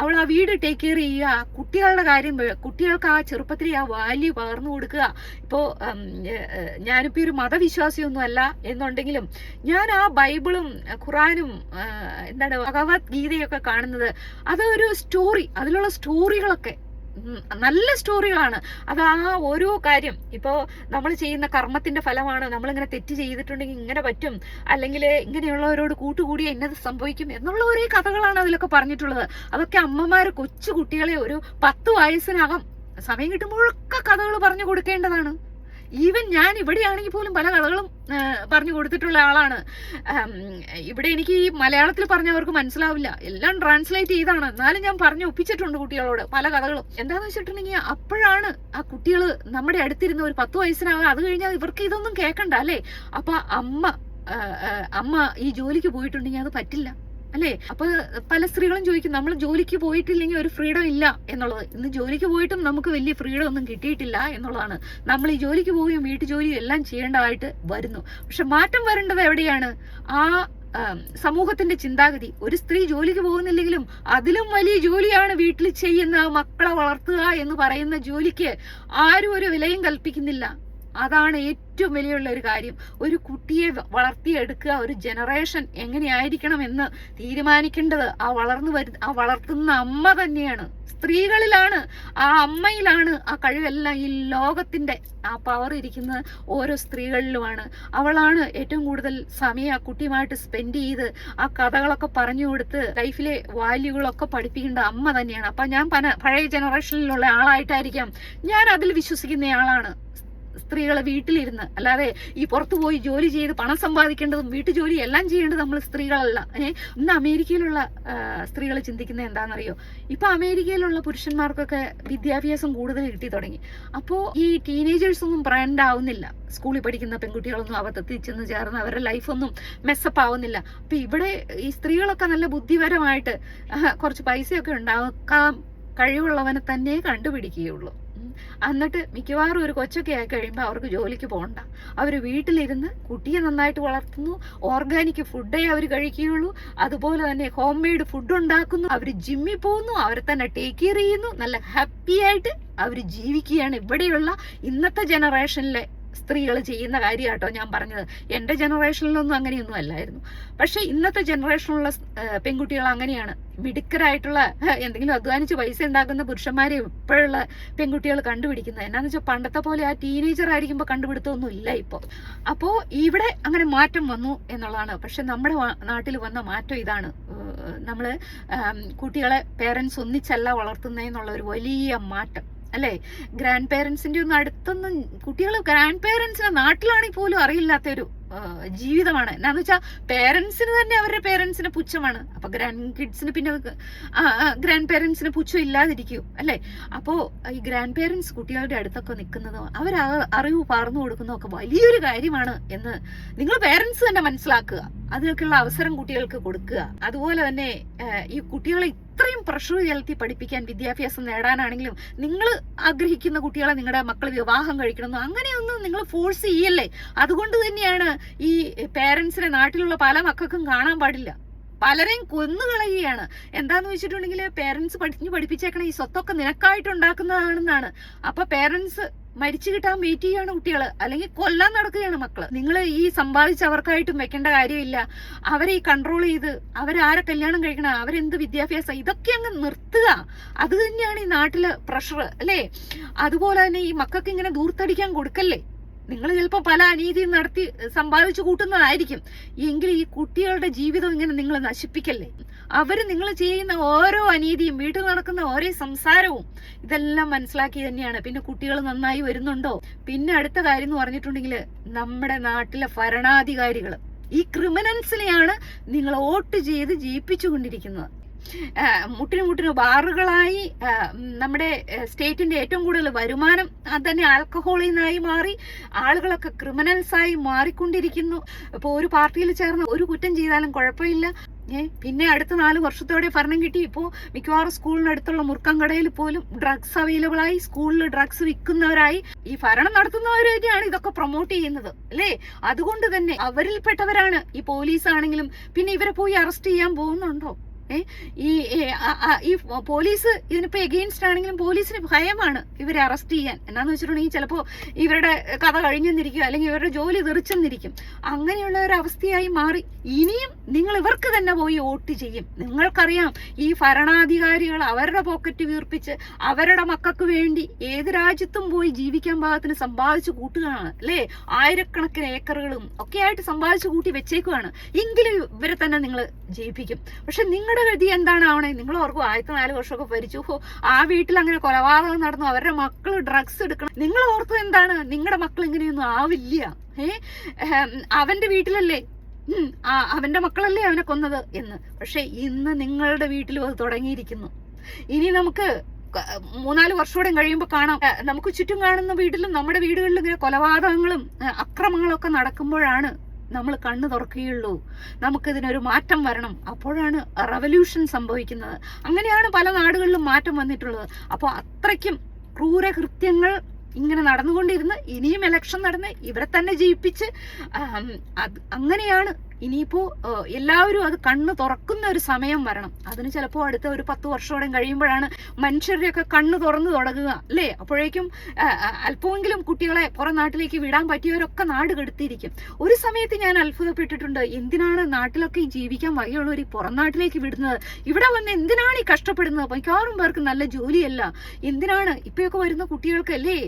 അവൾ ആ വീട് ടേക്ക് കെയർ ചെയ്യുക, കുട്ടികളുടെ കാര്യം, കുട്ടികൾക്ക് ആ ചെറുപ്പത്തിൽ ആ വാല്യൂ പകർന്നു കൊടുക്കുക. ഇപ്പോ ഞാനിപ്പോ ഒരു മതവിശ്വാസിയൊന്നും അല്ല എന്നുണ്ടെങ്കിലും ഞാൻ ആ ബൈബിളും ഖുറാനും ഭഗവത്ഗീതയൊക്കെ കാണുന്നത് അതൊരു സ്റ്റോറി, അതിലുള്ള സ്റ്റോറികളൊക്കെ നല്ല സ്റ്റോറികളാണ്. അത് ആ ഓരോ കാര്യം, ഇപ്പോൾ നമ്മൾ ചെയ്യുന്ന കർമ്മത്തിന്റെ ഫലമാണ്. നമ്മളിങ്ങനെ തെറ്റ് ചെയ്തിട്ടുണ്ടെങ്കിൽ ഇങ്ങനെ പറ്റും, അല്ലെങ്കിൽ ഇങ്ങനെയുള്ളവരോട് കൂട്ടുകൂടിയ ഇന്നത് സംഭവിക്കും എന്നുള്ള ഒരേ കഥകളാണ് അതിലൊക്കെ പറഞ്ഞിട്ടുള്ളത്. അതൊക്കെ അമ്മമാര് കൊച്ചു കുട്ടികളെ ഒരു 10 വയസ്സിനകം സമയം കിട്ടുമ്പോഴൊക്കെ കഥകൾ പറഞ്ഞു കൊടുക്കേണ്ടതാണ്. ഈവൻ ഞാൻ ഇവിടെയാണെങ്കിൽ പോലും പല കഥകളും പറഞ്ഞു കൊടുത്തിട്ടുള്ള ആളാണ്. ഇവിടെ എനിക്ക് ഈ മലയാളത്തിൽ പറഞ്ഞവർക്ക് മനസ്സിലാവില്ല, എല്ലാം ട്രാൻസ്ലേറ്റ് ചെയ്താണ്. എന്നാലും ഞാൻ പറഞ്ഞു ഒപ്പിച്ചിട്ടുണ്ട് കുട്ടികളോട് പല കഥകളും. എന്താന്ന് വെച്ചിട്ടുണ്ടെങ്കിൽ അപ്പോഴാണ് ആ കുട്ടികൾ നമ്മുടെ അടുത്തിരുന്ന ഒരു 10 വയസ്സിനാകാം, അത് കഴിഞ്ഞാൽ ഇവർക്ക് ഇതൊന്നും കേൾക്കണ്ട അല്ലേ. അപ്പൊ അമ്മ ഈ ജോലിക്ക് പോയിട്ടുണ്ടെങ്കിൽ അത് പറ്റില്ല. അല്ലേ? അപ്പൊ പല സ്ത്രീകളും ചോദിക്കും, നമ്മൾ ജോലിക്ക് പോയിട്ടില്ലെങ്കിൽ ഒരു ഫ്രീഡം ഇല്ല എന്നുള്ളത്. ഇന്ന് ജോലിക്ക് പോയിട്ടും നമുക്ക് വലിയ ഫ്രീഡം ഒന്നും കിട്ടിയിട്ടില്ല എന്നുള്ളതാണ്. നമ്മൾ ഈ ജോലിക്ക് പോവുകയും വീട്ടു ജോലിയും എല്ലാം ചെയ്യേണ്ടതായിട്ട് വരുന്നു. പക്ഷെ മാറ്റം വരേണ്ടത് എവിടെയാണ്? ആ സമൂഹത്തിന്റെ ചിന്താഗതി. ഒരു സ്ത്രീ ജോലിക്ക് പോകുന്നില്ലെങ്കിലും അതിലും വലിയ ജോലിയാണ് വീട്ടിൽ ചെയ്യുന്ന മക്കളെ വളർത്തുക എന്ന് പറയുന്ന ജോലിക്ക് ആരും ഒരു വിലയും കൽപ്പിക്കുന്നില്ല. അതാണ് ഏറ്റവും വലിയുള്ള ഒരു കാര്യം. ഒരു കുട്ടിയെ വളർത്തിയെടുക്കുക, ഒരു ജനറേഷൻ എങ്ങനെയായിരിക്കണം എന്ന് തീരുമാനിക്കേണ്ടത് ആ വളർത്തുന്ന അമ്മ തന്നെയാണ്. സ്ത്രീകളിലാണ്, ആ അമ്മയിലാണ് ആ കഴിവെല്ലാം. ഈ ലോകത്തിന്റെ ആ പവർ ഇരിക്കുന്നത് ഓരോ സ്ത്രീകളിലുമാണ്. അവളാണ് ഏറ്റവും കൂടുതൽ സമയം ആ കുട്ടിയുമായിട്ട് സ്പെൻഡ് ചെയ്ത് ആ കഥകളൊക്കെ പറഞ്ഞു കൊടുത്ത് ലൈഫിലെ വാല്യൂകളൊക്കെ പഠിപ്പിക്കേണ്ട അമ്മ തന്നെയാണ്. അപ്പൊ ഞാൻ പഴയ ജനറേഷനിലുള്ള ആളായിട്ടായിരിക്കാം ഞാൻ അതിൽ വിശ്വസിക്കുന്ന ആളാണ്. സ്ത്രീകളെ വീട്ടിലിരുന്ന്, അല്ലാതെ ഈ പുറത്തു പോയി ജോലി ചെയ്ത് പണം സമ്പാദിക്കേണ്ടതും വീട്ടു ജോലി എല്ലാം ചെയ്യേണ്ടത് നമ്മൾ സ്ത്രീകളല്ല. ഇന്ന് അമേരിക്കയിലുള്ള സ്ത്രീകൾ ചിന്തിക്കുന്നത് എന്താണെന്നറിയോ? ഇപ്പൊ അമേരിക്കയിലുള്ള പുരുഷന്മാർക്കൊക്കെ വിദ്യാഭ്യാസം കൂടുതൽ കിട്ടി തുടങ്ങി. അപ്പോൾ ഈ ടീനേജേഴ്സ് ഒന്നും ബ്രാൻഡ് ആവുന്നില്ല. സ്കൂളിൽ പഠിക്കുന്ന പെൺകുട്ടികളൊന്നും അബദ്ധത്തിൽ ചെന്ന് ചേർന്ന് അവരുടെ ലൈഫൊന്നും മെസ്സപ്പ് ആവുന്നില്ല. അപ്പൊ ഇവിടെ ഈ സ്ത്രീകളൊക്കെ നല്ല ബുദ്ധിപരമായിട്ട് കുറച്ച് പൈസയൊക്കെ ഉണ്ടാക്കാൻ കഴിവുള്ളവനെ തന്നെ കണ്ടുപിടിക്കുകയുള്ളൂ. എന്നിട്ട് മിക്കവാറും ഒരു കൊച്ചൊക്കെ ആയി കഴിയുമ്പോൾ അവർക്ക് ജോലിക്ക് പോകണ്ട. അവർ വീട്ടിലിരുന്ന് കുട്ടിയെ നന്നായിട്ട് വളർത്തുന്നു. ഓർഗാനിക് ഫുഡേ അവർ കഴിക്കുകയുള്ളൂ. അതുപോലെ തന്നെ ഹോം മെയ്ഡ് ഫുഡ് ഉണ്ടാക്കുന്നു. അവർ ജിമ്മിൽ പോകുന്നു. അവരെ തന്നെ ടേക്ക് കെയർ ചെയ്യുന്നു. നല്ല ഹാപ്പി ആയിട്ട് അവർ ജീവിക്കുകയാണ്. ഇവിടെയുള്ള ഇന്നത്തെ ജനറേഷനിലെ സ്ത്രീകൾ ചെയ്യുന്ന കാര്യമാട്ടോ ഞാൻ പറഞ്ഞത്. എൻ്റെ ജനറേഷനിലൊന്നും അങ്ങനെയൊന്നും അല്ലായിരുന്നു. പക്ഷെ ഇന്നത്തെ ജനറേഷനിലുള്ള പെൺകുട്ടികൾ അങ്ങനെയാണ്. മിടുക്കരായിട്ടുള്ള എന്തെങ്കിലും അധ്വാനിച്ച് പൈസ ഉണ്ടാക്കുന്ന പുരുഷന്മാരെ ഇപ്പോഴുള്ള പെൺകുട്ടികൾ കണ്ടുപിടിക്കുന്നത്. എന്നാന്ന് വെച്ചാൽ പണ്ടത്തെ പോലെ ആ ടീനേജർ ആയിരിക്കുമ്പോൾ കണ്ടുപിടുത്തമൊന്നും ഇല്ല ഇപ്പോൾ. അപ്പോൾ ഇവിടെ അങ്ങനെ മാറ്റം വന്നു എന്നുള്ളതാണ്. പക്ഷെ നമ്മുടെ നാട്ടിൽ വന്ന മാറ്റം ഇതാണ്. നമ്മൾ കുട്ടികളെ പേരൻസ് ഒന്നിച്ചല്ല വളർത്തുന്നതെന്നുള്ള ഒരു വലിയ മാറ്റം, അല്ലേ? ഗ്രാൻഡ് പേരൻസിന്റെ ഒന്നും അടുത്തൊന്നും കുട്ടികൾ ഗ്രാൻഡ് പേരൻസിനെ നാട്ടിലാണെങ്കിൽ പോലും അറിയില്ലാത്തൊരു ജീവിതമാണ്. എന്നാന്ന് വെച്ചാൽ പേരൻസിന് തന്നെ അവരുടെ പേരൻസിന് പുച്ഛമാണ്. അപ്പൊ ഗ്രാൻഡ് കിഡ്സിന് പിന്നെ ഗ്രാൻഡ് പേരൻസിന് പുച്ഛം ഇല്ലാതിരിക്കും, അല്ലേ? അപ്പോ ഈ ഗ്രാൻഡ് പേരൻസ് കുട്ടികളുടെ അടുത്തൊക്കെ നിൽക്കുന്നതും അവർ അറിവ് പകർന്നു കൊടുക്കുന്നതൊക്കെ വലിയൊരു കാര്യമാണ് എന്ന് നിങ്ങൾ പേരൻസ് തന്നെ മനസ്സിലാക്കുക. അതിനൊക്കെയുള്ള അവസരം കുട്ടികൾക്ക് കൊടുക്കുക. അതുപോലെ തന്നെ ഈ കുട്ടികളെ ഇത്രയും പ്രഷർ ചെലുത്തി പഠിപ്പിക്കാൻ, വിദ്യാഭ്യാസം നേടാനാണെങ്കിലും നിങ്ങൾ ആഗ്രഹിക്കുന്ന കുട്ടികളെ നിങ്ങളുടെ മക്കൾ വിവാഹം കഴിക്കണമെന്നോ അങ്ങനെയൊന്നും നിങ്ങൾ ഫോഴ്സ് ചെയ്യല്ലേ. അതുകൊണ്ട് തന്നെയാണ് ഈ പേരൻസിനെ നാട്ടിലുള്ള പല മക്കൾക്കും കാണാൻ പാടില്ല. പലരെയും കൊന്നുകളയുകയാണ്. എന്താന്ന് വെച്ചിട്ടുണ്ടെങ്കിൽ പേരൻസ് പഠിപ്പിച്ചേക്കണ ഈ സ്വത്തൊക്കെ നിനക്കായിട്ട് ഉണ്ടാക്കുന്നതാണെന്നാണ്. അപ്പൊ പേരൻസ് മരിച്ചു കിട്ടാൻ വെയിറ്റ് ചെയ്യാണ് കുട്ടികൾ, അല്ലെങ്കിൽ കൊല്ലാൻ നടക്കുകയാണ് മക്കള്. നിങ്ങൾ ഈ സമ്പാദിച്ച് അവർക്കായിട്ടും വെക്കേണ്ട കാര്യമില്ല. അവരെ ഈ കൺട്രോൾ ചെയ്ത് അവരാരെ കല്യാണം കഴിക്കണം, അവരെന്ത് വിദ്യാഭ്യാസം, ഇതൊക്കെ അങ്ങ് നിർത്തുക. അത് തന്നെയാണ് ഈ നാട്ടില് പ്രഷർ, അല്ലേ? അതുപോലെ തന്നെ ഈ മക്കൾക്ക് ഇങ്ങനെ ദൂർത്തടിക്കാൻ കൊടുക്കല്ലേ. നിങ്ങൾ ചിലപ്പോൾ പല അനീതിയും നടത്തി സമ്പാദിച്ചു കൂട്ടുന്നതായിരിക്കും. എങ്കിൽ ഈ കുട്ടികളുടെ ജീവിതം ഇങ്ങനെ നിങ്ങൾ നശിപ്പിക്കല്ലേ. അവര് നിങ്ങൾ ചെയ്യുന്ന ഓരോ അനീതിയും, വീട്ടിൽ നടക്കുന്ന ഓരോ സംസാരവും ഇതെല്ലാം മനസ്സിലാക്കി തന്നെയാണ്. പിന്നെ കുട്ടികൾ നന്നായി വരുന്നുണ്ടോ? പിന്നെ അടുത്ത കാര്യം എന്ന് പറഞ്ഞിട്ടുണ്ടെങ്കിൽ നമ്മുടെ നാട്ടിലെ ഭരണാധികാരികൾ ഈ ക്രിമിനൽസിനെയാണ് നിങ്ങൾ വോട്ട് ചെയ്ത് ജയിപ്പിച്ചുകൊണ്ടിരിക്കുന്നത്. മുട്ടിന് ബാറുകളായി നമ്മുടെ സ്റ്റേറ്റിന്റെ ഏറ്റവും കൂടുതൽ വരുമാനം തന്നെ ആൽക്കഹോളിൽ നിന്നായി മാറി. ആളുകളൊക്കെ ക്രിമിനൽസായി മാറിക്കൊണ്ടിരിക്കുന്നു. ഇപ്പോൾ ഒരു പാർട്ടിയിൽ ചേർന്ന് ഒരു കുറ്റം ചെയ്താലും കുഴപ്പമില്ല. പിന്നെ അടുത്ത 4 വർഷത്തോടെ ഭരണം കിട്ടി. ഇപ്പോൾ മിക്കവാറും സ്കൂളിനടുത്തുള്ള മുറുക്കം കടയിൽ പോലും ഡ്രഗ്സ് അവൈലബിൾ ആയി. സ്കൂളിൽ ഡ്രഗ്സ് വിൽക്കുന്നവരായി. ഈ ഭരണം നടത്തുന്നവർ തന്നെയാണ് ഇതൊക്കെ പ്രൊമോട്ട് ചെയ്യുന്നത്, അല്ലേ? അതുകൊണ്ട് തന്നെ അവരിൽപ്പെട്ടവരാണ് ഈ പോലീസ് ആണെങ്കിലും. പിന്നെ ഇവരെ പോയി അറസ്റ്റ് ചെയ്യാൻ പോകുന്നുണ്ടോ? ഈ പോലീസ് ഇതിനിപ്പോ എഗെയിൻസ്റ്റ് ആണെങ്കിലും പോലീസിന് ഭയമാണ് ഇവരെ അറസ്റ്റ് ചെയ്യാൻ. എന്നാന്ന് വെച്ചിട്ടുണ്ടെങ്കിൽ ചിലപ്പോ ഇവരുടെ കഥ കഴിഞ്ഞെന്നിരിക്കും, അല്ലെങ്കിൽ ഇവരുടെ ജോലി തെറിച്ചെന്നിരിക്കും. അങ്ങനെയുള്ള ഒരു അവസ്ഥയായി മാറി. ഇനിയും നിങ്ങൾ ഇവർക്ക് തന്നെ പോയി വോട്ട് ചെയ്യും. നിങ്ങൾക്കറിയാം ഈ ഭരണാധികാരികൾ അവരുടെ പോക്കറ്റ് വീർപ്പിച്ച് അവരുടെ മക്കൾക്ക് വേണ്ടി ഏത് രാജ്യത്തും പോയി ജീവിക്കാൻ പാകത്തിന് സമ്പാദിച്ചു കൂട്ടുകയാണ്, അല്ലേ? ആയിരക്കണക്കിന് ഏക്കറുകളും ഒക്കെ ആയിട്ട് സമ്പാദിച്ചു കൂട്ടി വെച്ചേക്കുവാണ്. എങ്കിലും ഇവരെ തന്നെ നിങ്ങൾ ജയിപ്പിക്കും. പക്ഷെ നിങ്ങളുടെ ഗതി എന്താണ് ആവണേ? നിങ്ങൾ ഓർക്കും 4 വർഷമൊക്കെ ഭരിച്ചു, ആ വീട്ടിൽ അങ്ങനെ കൊലപാതകം നടന്നു, അവരുടെ മക്കൾ ഡ്രഗ്സ് എടുക്കണം. നിങ്ങൾ ഓർത്തത് എന്താണ്? നിങ്ങളുടെ മക്കൾ ഇങ്ങനെയൊന്നും ആവില്ല. അവന്റെ വീട്ടിലല്ലേ, അവന്റെ മക്കളല്ലേ അവനെ കൊന്നത് എന്ന്. പക്ഷെ ഇന്ന് നിങ്ങളുടെ വീട്ടിലും അത് തുടങ്ങിയിരിക്കുന്നു. ഇനി നമുക്ക് 3-4 വർഷത്തോടെ കഴിയുമ്പോൾ കാണാം, നമുക്ക് ചുറ്റും കാണുന്ന വീട്ടിലും നമ്മുടെ വീടുകളിലും ഇങ്ങനെ കൊലപാതകങ്ങളും അക്രമങ്ങളും ഒക്കെ നടക്കുമ്പോഴാണ് നമ്മൾ കണ്ണു തുറക്കുകയുള്ളൂ. നമുക്കിതിനൊരു മാറ്റം വരണം. അപ്പോഴാണ് റവല്യൂഷൻ സംഭവിക്കുന്നത്. അങ്ങനെയാണ് പല നാടുകളിലും മാറ്റം വന്നിട്ടുള്ളത്. അപ്പോൾ അത്രയ്ക്കും ക്രൂരകൃത്യങ്ങൾ ഇങ്ങനെ നടന്നുകൊണ്ടിരുന്ന് ഇനിയും ഇലക്ഷൻ നടന്ന് ഇവരെ തന്നെ ജയിപ്പിച്ച് അങ്ങനെയാണ് ഇനിയിപ്പോ എല്ലാവരും അത് കണ്ണ് തുറക്കുന്ന ഒരു സമയം വരണം. അതിന് ചിലപ്പോൾ അടുത്ത ഒരു 10 വർഷത്തോടെ കഴിയുമ്പോഴാണ് മനുഷ്യരുടെയൊക്കെ കണ്ണ് തുറന്നു തുടങ്ങുക അല്ലേ? അപ്പോഴേക്കും അല്പമെങ്കിലും കുട്ടികളെ പുറം നാട്ടിലേക്ക് വിടാൻ പറ്റിയവരൊക്കെ നാട് കെടുത്തിരിക്കും. ഒരു സമയത്ത് ഞാൻ അത്ഭുതപ്പെട്ടിട്ടുണ്ട്, എന്തിനാണ് നാട്ടിലൊക്കെ ഈ ജീവിക്കാൻ വകയുള്ളവർ ഈ പുറം നാട്ടിലേക്ക് വിടുന്നത്? ഇവിടെ വന്ന് എന്തിനാണ് ഈ കഷ്ടപ്പെടുന്നത്? മിക്കവാറും പേർക്ക് നല്ല ജോലിയല്ല. എന്തിനാണ് ഇപ്പോഴൊക്കെ വരുന്ന കുട്ടികൾക്ക് അല്ലേ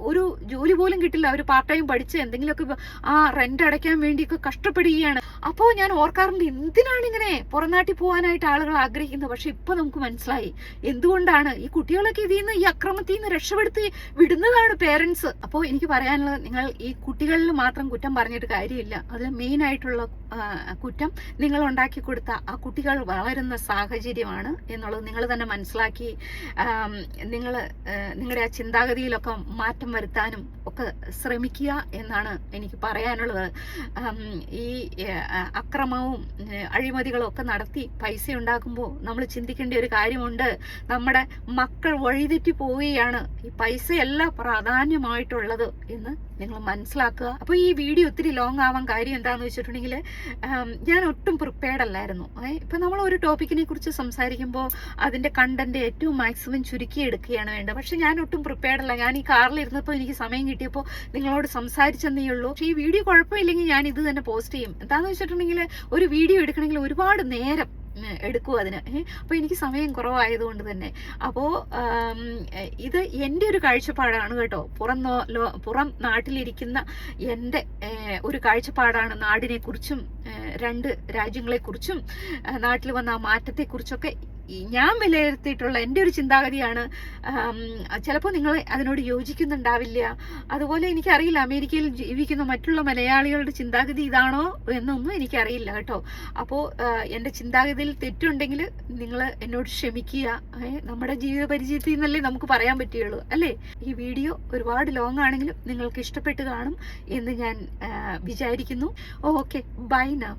ഒരു ജോലി പോലും കിട്ടില്ല. അവർ പാർട്ട് ടൈം പഠിച്ച് എന്തെങ്കിലുമൊക്കെ ആ റെന്റ് അടയ്ക്കാൻ വേണ്ടിയൊക്കെ കഷ്ടപ്പെടുകയാണ്. അപ്പോൾ ഞാൻ ഓർക്കാറുണ്ട്, എന്തിനാണ് ഇങ്ങനെ പുറംനാട്ടിൽ പോകാനായിട്ട് ആളുകൾ ആഗ്രഹിക്കുന്നത്? പക്ഷെ ഇപ്പൊ നമുക്ക് മനസ്സിലായി എന്തുകൊണ്ടാണ്. ഈ കുട്ടികളൊക്കെ ഇതിൽ നിന്ന്, ഈ അക്രമത്തിൽ നിന്ന് രക്ഷപ്പെടുത്തി വിടുന്നതാണ് പേരൻസ്. അപ്പോൾ എനിക്ക് പറയാനുള്ളത്, നിങ്ങൾ ഈ കുട്ടികളിൽ മാത്രം കുറ്റം പറഞ്ഞിട്ട് കാര്യമില്ല. അതിൽ മെയിൻ ആയിട്ടുള്ള കുറ്റം നിങ്ങൾ ഉണ്ടാക്കി കൊടുത്ത ആ കുട്ടികൾ വളരുന്ന സാഹചര്യമാണ് എന്നുള്ളത് നിങ്ങൾ തന്നെ മനസ്സിലാക്കി നിങ്ങളുടെ ആ ചിന്താഗതിയിലൊക്കെ മാറ്റം വരുത്താനും ഒക്കെ ശ്രമിക്കുക എന്നാണ് എനിക്ക് പറയാനുള്ളത്. ഈ അക്രമവും അഴിമതികളും ഒക്കെ നടത്തി പൈസ ഉണ്ടാക്കുമ്പോൾ നമ്മൾ ചിന്തിക്കേണ്ട ഒരു കാര്യമുണ്ട്. നമ്മുടെ മക്കൾ വഴിതെറ്റി പോവുകയാണ്. ഈ പൈസയല്ല പ്രാധാന്യമായിട്ടുള്ളത് എന്ന് നിങ്ങൾ മനസ്സിലാക്കുക. അപ്പോൾ ഈ വീഡിയോ ഒത്തിരി ലോങ് ആവാൻ കാര്യം എന്താണെന്ന് വെച്ചിട്ടുണ്ടെങ്കിൽ, ഞാൻ ഒട്ടും പ്രിപ്പയർഡ് അല്ലായിരുന്നു. ഇപ്പം നമ്മൾ ഒരു ടോപ്പിക്കിനെ കുറിച്ച് സംസാരിക്കുമ്പോൾ അതിൻ്റെ കണ്ടന്റ് ഏറ്റവും മാക്സിമം ചുരുക്കിയെടുക്കുകയാണ് വേണ്ടത്. പക്ഷെ ഞാൻ ഒട്ടും പ്രിപ്പയർഡ് അല്ല. ഞാൻ ഈ കാറിലിരുന്നപ്പോൾ എനിക്ക് സമയം കിട്ടിയപ്പോൾ നിങ്ങളോട് സംസാരിച്ചെന്നേ ഉള്ളൂ. പക്ഷേ ഈ വീഡിയോ കുഴപ്പമില്ലെങ്കിൽ ഞാൻ ഇത് തന്നെ പോസ്റ്റ് ചെയ്യും. എന്താണെന്ന് വെച്ചിട്ടുണ്ടെങ്കിൽ ഒരു വീഡിയോ എടുക്കണമെങ്കിൽ ഒരുപാട് നേരം എടുക്കും അതിന്. അപ്പോൾ എനിക്ക് സമയം കുറവായതുകൊണ്ട് തന്നെ. അപ്പോൾ ഇത് എൻ്റെ ഒരു കാഴ്ചപ്പാടാണ് കേട്ടോ. പുറം നാട്ടിലിരിക്കുന്ന എൻ്റെ ഒരു കാഴ്ചപ്പാടാണ്. നാടിനെ കുറിച്ചും 2 രാജ്യങ്ങളെക്കുറിച്ചും നാട്ടിൽ വന്ന ആ മാറ്റത്തെക്കുറിച്ചൊക്കെ ഞാൻ വിലയിരുത്തിയിട്ടുള്ള എൻ്റെ ഒരു ചിന്താഗതിയാണ്. ചിലപ്പോൾ നിങ്ങൾ അതിനോട് യോജിക്കുന്നുണ്ടാവില്ല. അതുപോലെ എനിക്കറിയില്ല അമേരിക്കയിൽ ജീവിക്കുന്ന മറ്റുള്ള മലയാളികളുടെ ചിന്താഗതി ഇതാണോ എന്നൊന്നും എനിക്കറിയില്ല കേട്ടോ. അപ്പോൾ എൻ്റെ ചിന്താഗതിയിൽ തെറ്റുണ്ടെങ്കിൽ നിങ്ങൾ എന്നോട് ക്ഷമിക്കുക. നമ്മുടെ ജീവിത പരിചയത്തിൽ നിന്നല്ലേ നമുക്ക് പറയാൻ പറ്റുകയുള്ളൂ അല്ലേ? ഈ വീഡിയോ ഒരുപാട് ലോങ് ആണെങ്കിലും നിങ്ങൾക്ക് ഇഷ്ടപ്പെട്ട് കാണും എന്ന് ഞാൻ വിചാരിക്കുന്നു. Okay, buy now.